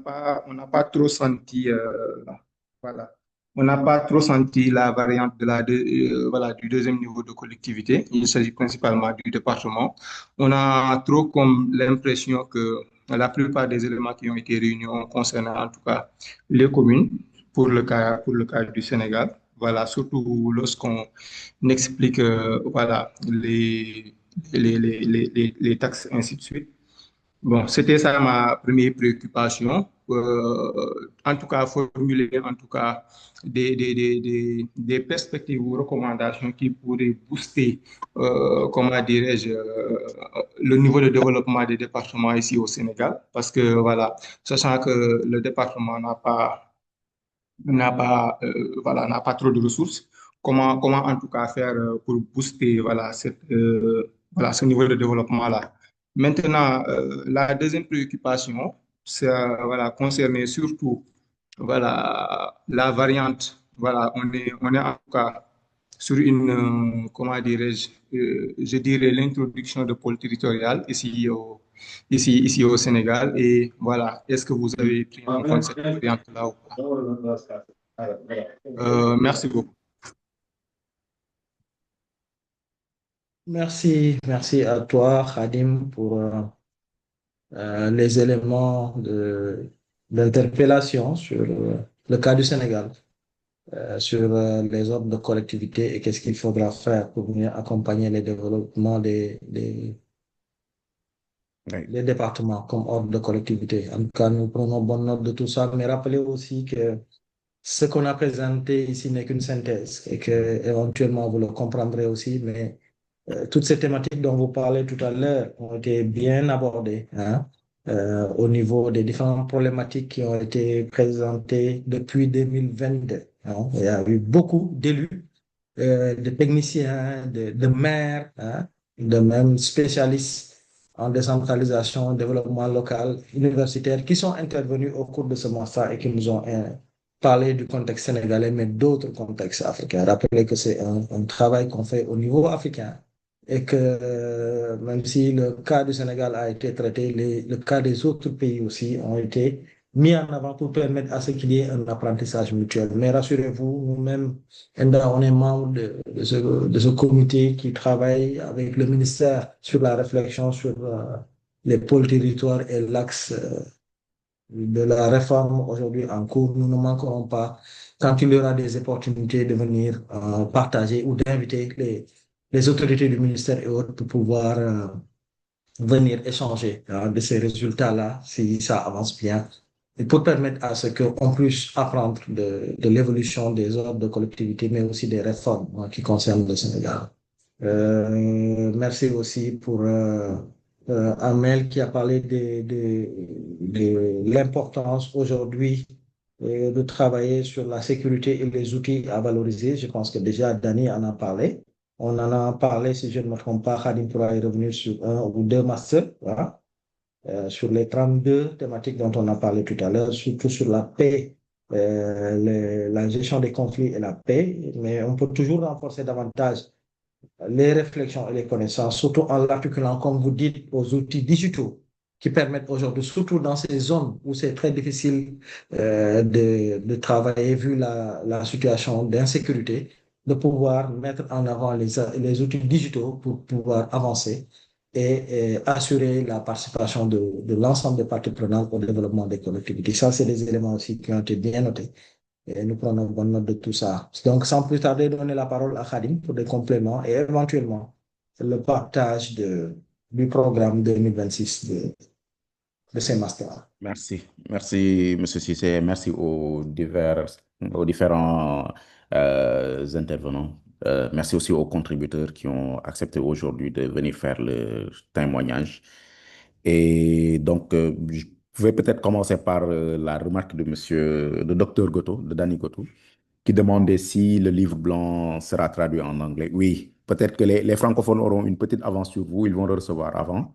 Speaker 7: pas trop senti, voilà, on n'a pas trop senti la variante voilà, du deuxième niveau de collectivité. Il s'agit principalement du département. On a trop comme l'impression que la plupart des éléments qui ont été réunis ont concerné en tout cas les communes pour le cas du Sénégal. Voilà, surtout lorsqu'on explique voilà, les taxes, ainsi de suite. Bon, c'était ça ma première préoccupation. En tout cas, formuler en tout cas des perspectives ou recommandations qui pourraient booster, comment dirais-je, le niveau de développement des départements ici au Sénégal. Parce que voilà, sachant que le département voilà, n'a pas trop de ressources. Comment en tout cas faire pour booster voilà, voilà, ce niveau de développement-là. Maintenant, la deuxième préoccupation, c'est voilà, concerner surtout voilà, la variante. Voilà, on est en tout cas sur une, comment dirais-je, je dirais l'introduction de pôle territorial ici au Sénégal. Et voilà, est-ce que vous avez pris en compte cette variante-là ou pas? Merci beaucoup.
Speaker 1: Merci à toi, Khadim, pour les éléments d'interpellation sur le cas du Sénégal, sur les ordres de collectivité et qu'est-ce qu'il faudra faire pour mieux accompagner les développements
Speaker 2: Oui.
Speaker 1: les départements comme ordre de collectivité. En tout cas, nous prenons bonne note de tout ça, mais rappelez aussi que ce qu'on a présenté ici n'est qu'une synthèse et que éventuellement vous le comprendrez aussi, mais toutes ces thématiques dont vous parlez tout à l'heure ont été bien abordées, hein, au niveau des différentes problématiques qui ont été présentées depuis 2022. Hein. Il y a eu beaucoup d'élus, de techniciens, de maires, hein, de même spécialistes en décentralisation, développement local, universitaire, qui sont intervenus au cours de ce master et qui nous ont parlé du contexte sénégalais, mais d'autres contextes africains. Rappelez que c'est un travail qu'on fait au niveau africain et que même si le cas du Sénégal a été traité, le cas des autres pays aussi ont été mis en avant pour permettre à ce qu'il y ait un apprentissage mutuel. Mais rassurez-vous, nous-mêmes, on est membre de ce comité qui travaille avec le ministère sur la réflexion sur les pôles territoires et l'axe de la réforme aujourd'hui en cours. Nous ne manquerons pas, quand il y aura des opportunités, de venir partager ou d'inviter les autorités du ministère et autres pour pouvoir venir échanger de ces résultats-là, si ça avance bien, et pour permettre à ce qu'on puisse apprendre de l'évolution des ordres de collectivité, mais aussi des réformes qui concernent le Sénégal. Merci aussi pour Amel qui a parlé de l'importance aujourd'hui de travailler sur la sécurité et les outils à valoriser. Je pense que déjà Dani en a parlé. On en a parlé, si je ne me trompe pas, Khadim pourra y revenir sur un ou deux masters, voilà, sur les 32 thématiques dont on a parlé tout à l'heure, surtout sur la paix, la gestion des conflits et la paix, mais on peut toujours renforcer davantage les réflexions et les connaissances, surtout en l'articulant, comme vous dites, aux outils digitaux qui permettent aujourd'hui, surtout dans ces zones où c'est très difficile de travailler vu la situation d'insécurité, de pouvoir mettre en avant les outils digitaux pour pouvoir avancer et assurer la participation de l'ensemble des parties prenantes au développement des collectivités. Ça, c'est des éléments aussi qui ont été bien notés. Et nous prenons bonne note de tout ça. Donc, sans plus tarder, donner la parole à Khadim pour des compléments et éventuellement le partage du programme 2026 de ces masters.
Speaker 2: Merci. Merci, M. Cissé. Merci aux différents intervenants. Merci aussi aux contributeurs qui ont accepté aujourd'hui de venir faire le témoignage. Et donc, je vais peut-être commencer par la remarque de Dr Goto, de Danny Goto, qui demandait si le livre blanc sera traduit en anglais. Oui, peut-être que les francophones auront une petite avance sur vous, ils vont le recevoir avant.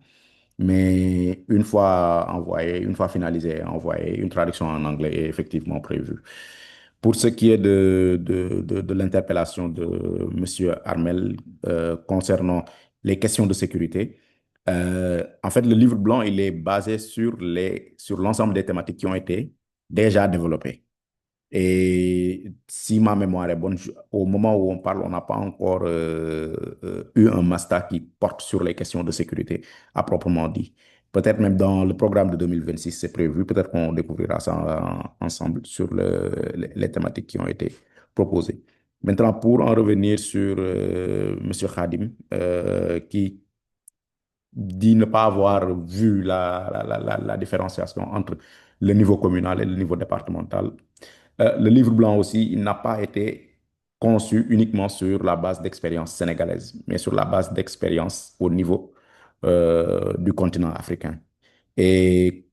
Speaker 2: Mais une fois envoyé, une fois finalisé et envoyé, une traduction en anglais est effectivement prévue. Pour ce qui est de l'interpellation de M. Armel concernant les questions de sécurité, en fait, le livre blanc, il est basé sur l'ensemble des thématiques qui ont été déjà développées. Et si ma mémoire est bonne, au moment où on parle, on n'a pas encore eu un master qui porte sur les questions de sécurité à proprement dit. Peut-être même dans le programme de 2026, c'est prévu. Peut-être qu'on découvrira ça ensemble sur les thématiques qui ont été proposées. Maintenant, pour en revenir sur M. Khadim, qui dit ne pas avoir vu la différenciation entre le niveau communal et le niveau départemental. Le livre blanc aussi, il n'a pas été conçu uniquement sur la base d'expérience sénégalaise, mais sur la base d'expérience au niveau du continent africain. Et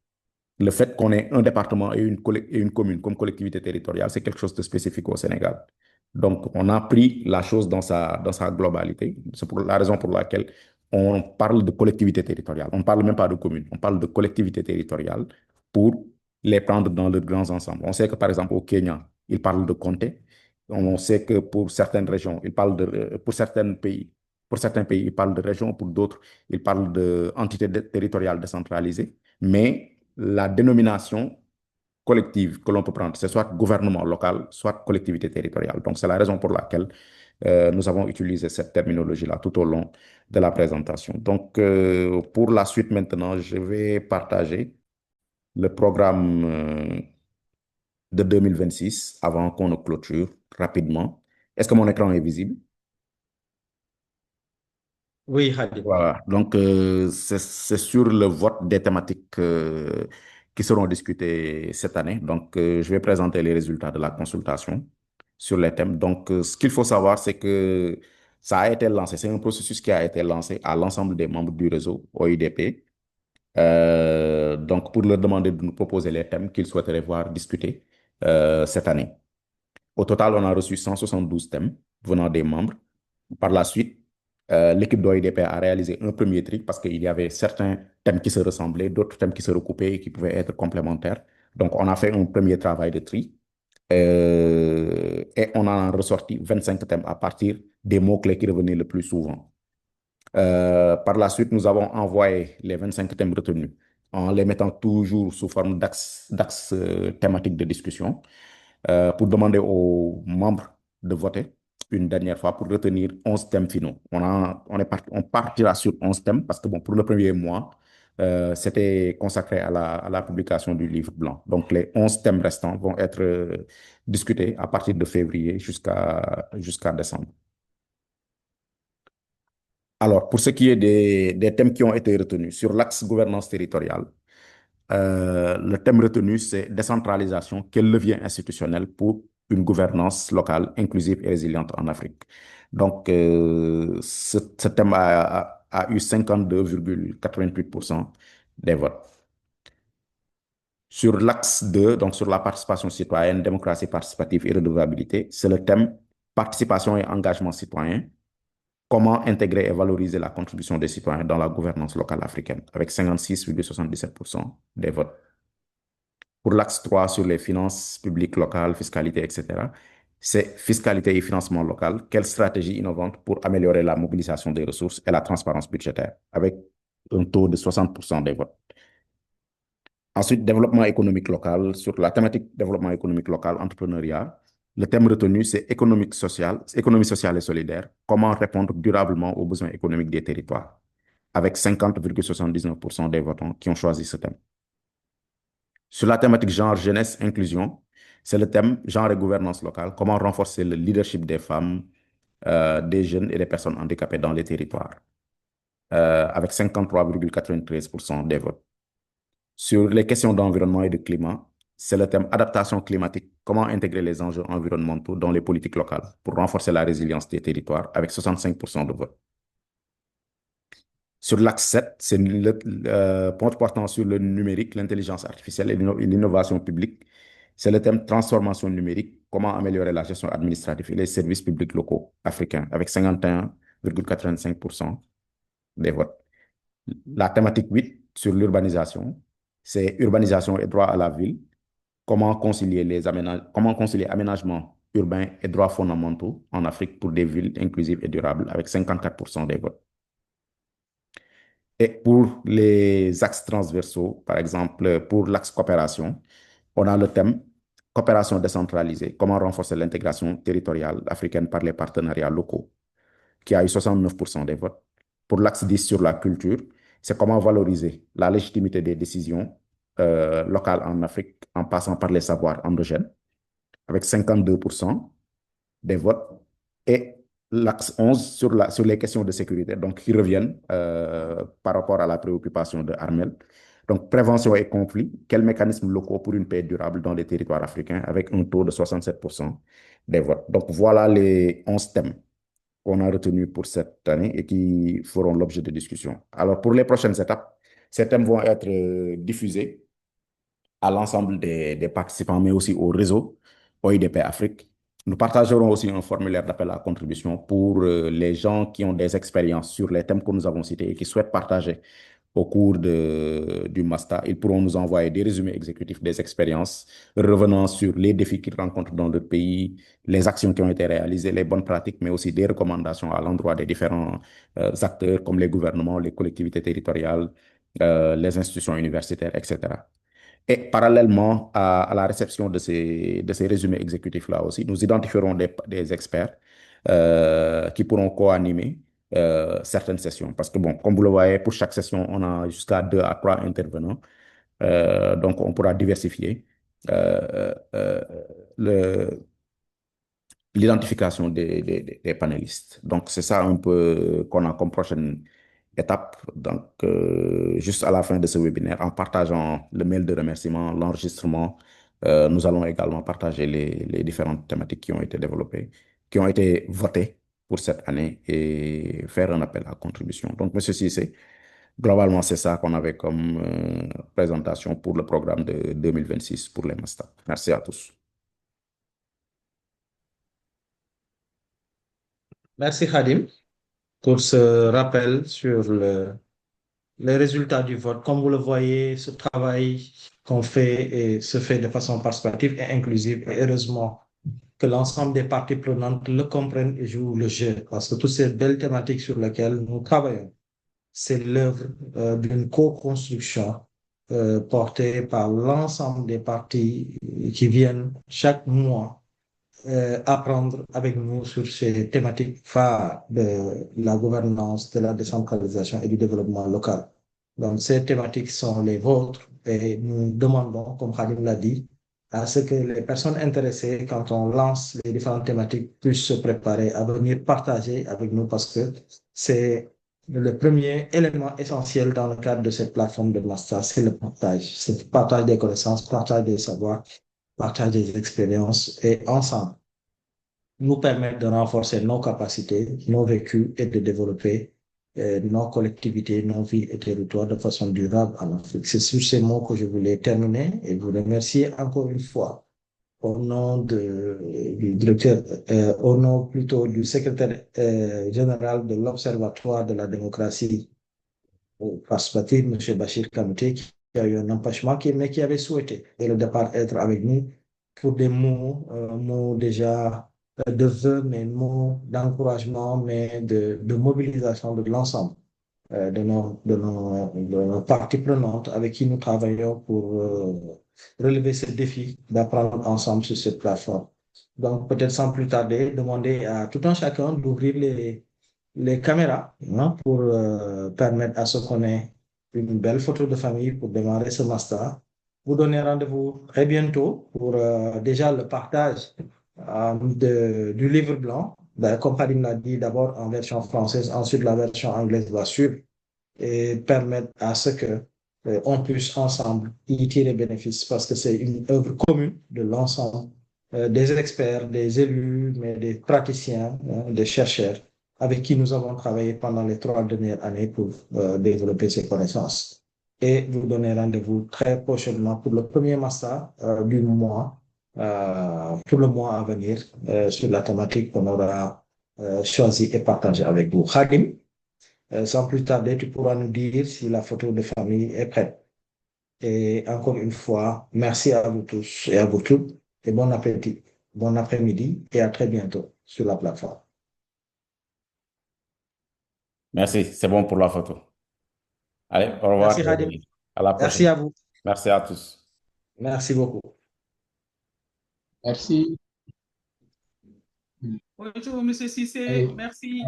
Speaker 2: le fait qu'on ait un département et une commune comme collectivité territoriale, c'est quelque chose de spécifique au Sénégal. Donc, on a pris la chose dans sa globalité. C'est pour la raison pour laquelle on parle de collectivité territoriale. On ne parle même pas de commune, on parle de collectivité territoriale pour les prendre dans leurs grands ensembles. On sait que, par exemple, au Kenya, ils parlent de comté. On sait que pour certaines régions, ils parlent pour certains pays, ils parlent de régions, pour d'autres, ils parlent d'entités territoriales décentralisées. Mais la dénomination collective que l'on peut prendre, c'est soit gouvernement local, soit collectivité territoriale. Donc, c'est la raison pour laquelle nous avons utilisé cette terminologie-là tout au long de la présentation. Donc, pour la suite maintenant, je vais partager le programme de 2026 avant qu'on ne clôture rapidement. Est-ce que mon écran est visible?
Speaker 1: Oui, Hadi.
Speaker 2: Voilà, donc c'est sur le vote des thématiques qui seront discutées cette année. Donc, je vais présenter les résultats de la consultation sur les thèmes. Donc, ce qu'il faut savoir, c'est que ça a été lancé, c'est un processus qui a été lancé à l'ensemble des membres du réseau OIDP. Donc, pour leur demander de nous proposer les thèmes qu'ils souhaiteraient voir discutés cette année. Au total, on a reçu 172 thèmes venant des membres. Par la suite, l'équipe d'OIDP a réalisé un premier tri parce qu'il y avait certains thèmes qui se ressemblaient, d'autres thèmes qui se recoupaient et qui pouvaient être complémentaires. Donc, on a fait un premier travail de tri et on a ressorti 25 thèmes à partir des mots-clés qui revenaient le plus souvent. Par la suite, nous avons envoyé les 25 thèmes retenus en les mettant toujours sous forme d'axes thématiques de discussion pour demander aux membres de voter une dernière fois pour retenir 11 thèmes finaux. On partira sur 11 thèmes parce que bon, pour le premier mois, c'était consacré à la publication du livre blanc. Donc, les 11 thèmes restants vont être discutés à partir de février jusqu'à décembre. Alors, pour ce qui est des thèmes qui ont été retenus, sur l'axe gouvernance territoriale, le thème retenu, c'est décentralisation, quel levier institutionnel pour une gouvernance locale inclusive et résiliente en Afrique. Donc, ce thème a eu 52,88% des votes. Sur l'axe 2, donc sur la participation citoyenne, démocratie participative et redevabilité, c'est le thème participation et engagement citoyen. Comment intégrer et valoriser la contribution des citoyens dans la gouvernance locale africaine, avec 56,77% des votes. Pour l'axe 3 sur les finances publiques locales, fiscalité, etc., c'est fiscalité et financement local. Quelle stratégie innovante pour améliorer la mobilisation des ressources et la transparence budgétaire, avec un taux de 60% des votes. Ensuite, développement économique local. Sur la thématique développement économique local, entrepreneuriat, le thème retenu, c'est économie sociale et solidaire. Comment répondre durablement aux besoins économiques des territoires, avec 50,79% des votants qui ont choisi ce thème. Sur la thématique genre, jeunesse, inclusion, c'est le thème genre et gouvernance locale. Comment renforcer le leadership des femmes, des jeunes et des personnes handicapées dans les territoires, avec 53,93% des votes. Sur les questions d'environnement et de climat, c'est le thème adaptation climatique, comment intégrer les enjeux environnementaux dans les politiques locales pour renforcer la résilience des territoires avec 65% de vote. Sur l'axe 7, c'est le point portant sur le numérique, l'intelligence artificielle et l'innovation publique. C'est le thème transformation numérique, comment améliorer la gestion administrative et les services publics locaux africains avec 51,85% des votes. La thématique 8 sur l'urbanisation, c'est urbanisation et droit à la ville, comment concilier aménagement urbain et droits fondamentaux en Afrique pour des villes inclusives et durables avec 54% des votes. Et pour les axes transversaux, par exemple, pour l'axe coopération, on a le thème coopération décentralisée, comment renforcer l'intégration territoriale africaine par les partenariats locaux, qui a eu 69% des votes. Pour l'axe 10 sur la culture, c'est comment valoriser la légitimité des décisions locales en Afrique en passant par les savoirs endogènes, avec 52% des votes. Et l'axe 11 sur les questions de sécurité, donc qui reviennent par rapport à la préoccupation de Armel. Donc, prévention et conflit, quels mécanismes locaux pour une paix durable dans les territoires africains avec un taux de 67% des votes. Donc, voilà les 11 thèmes qu'on a retenus pour cette année et qui feront l'objet de discussion. Alors, pour les prochaines étapes, ces thèmes vont être diffusés à l'ensemble des participants, mais aussi au réseau OIDP Afrique. Nous partagerons aussi un formulaire d'appel à contribution pour les gens qui ont des expériences sur les thèmes que nous avons cités et qui souhaitent partager au cours du master. Ils pourront nous envoyer des résumés exécutifs des expériences revenant sur les défis qu'ils rencontrent dans leur pays, les actions qui ont été réalisées, les bonnes pratiques, mais aussi des recommandations à l'endroit des différents acteurs comme les gouvernements, les collectivités territoriales, les institutions universitaires, etc. Et parallèlement à la réception de ces résumés exécutifs-là aussi, nous identifierons des experts qui pourront co-animer certaines sessions. Parce que, bon, comme vous le voyez, pour chaque session, on a jusqu'à 2 à 3 intervenants. Donc, on pourra diversifier l'identification des panélistes. Donc, c'est ça un peu qu'on a comme prochaine étape. Donc, juste à la fin de ce webinaire, en partageant le mail de remerciement, l'enregistrement, nous allons également partager les différentes thématiques qui ont été développées, qui ont été votées pour cette année et faire un appel à contribution. Donc, Monsieur Cissé, globalement, c'est ça qu'on avait comme présentation pour le programme de 2026 pour les masters. Merci à tous.
Speaker 1: Merci Khadim pour ce rappel sur les résultats du vote. Comme vous le voyez, ce travail qu'on fait se fait de façon participative et inclusive. Et heureusement que l'ensemble des parties prenantes le comprennent et jouent le jeu. Parce que toutes ces belles thématiques sur lesquelles nous travaillons, c'est l'œuvre d'une co-construction portée par l'ensemble des parties qui viennent chaque mois apprendre avec nous sur ces thématiques phares de la gouvernance, de la décentralisation et du développement local. Donc, ces thématiques sont les vôtres et nous demandons, comme Khadim l'a dit, à ce que les personnes intéressées, quand on lance les différentes thématiques, puissent se préparer à venir partager avec nous parce que c'est le premier élément essentiel dans le cadre de cette plateforme de master, c'est le partage. C'est le partage des connaissances, partage des savoirs, partage des expériences et ensemble nous permettre de renforcer nos capacités, nos vécus et de développer nos collectivités, nos villes et territoires de façon durable en Afrique. C'est sur ces mots que je voulais terminer et vous remercier encore une fois au nom du directeur, au nom plutôt du secrétaire général de l'Observatoire de la démocratie participative, M. Bachir Kanouté, qui a eu un empêchement, mais qui avait souhaité dès le départ être avec nous pour des mots déjà de vœux, mais mots d'encouragement, mais de mobilisation de l'ensemble de nos parties prenantes avec qui nous travaillons pour relever ce défi d'apprendre ensemble sur cette plateforme. Donc, peut-être sans plus tarder, demander à tout un chacun d'ouvrir les caméras pour permettre à ce qu'on ait une belle photo de famille pour démarrer ce master. Vous donner rendez-vous très bientôt pour déjà le partage du livre blanc. Comme Khadim l'a dit, d'abord en version française, ensuite la version anglaise va suivre et permettre à ce que on puisse ensemble y tirer bénéfice parce que c'est une œuvre commune de l'ensemble des experts, des élus, mais des praticiens, des chercheurs avec qui nous avons travaillé pendant les 3 dernières années pour développer ces connaissances. Et vous donner rendez-vous très prochainement pour le premier master du mois, pour le mois à venir, sur la thématique qu'on aura choisi et partagé avec vous. Khadim, sans plus tarder, tu pourras nous dire si la photo de famille est prête. Et encore une fois, merci à vous tous et à vous toutes, et bon appétit, bon après-midi, et à très bientôt sur la plateforme.
Speaker 2: Merci, c'est bon pour la photo. Allez, au revoir.
Speaker 1: Merci, Khadim.
Speaker 2: À la
Speaker 1: Merci
Speaker 2: prochaine.
Speaker 1: à vous.
Speaker 2: Merci à tous.
Speaker 1: Merci beaucoup.
Speaker 10: Merci.
Speaker 11: Bonjour, M. Cissé. Merci.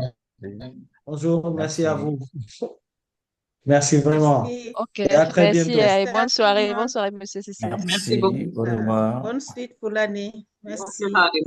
Speaker 1: Bonjour, merci à vous. Merci vraiment.
Speaker 5: Merci.
Speaker 6: Ok,
Speaker 1: Et à très
Speaker 6: merci
Speaker 1: bientôt.
Speaker 6: et bonne soirée, monsieur Cissé.
Speaker 5: Merci beaucoup.
Speaker 10: Au revoir.
Speaker 5: Bonne suite pour l'année. Merci.
Speaker 10: Merci.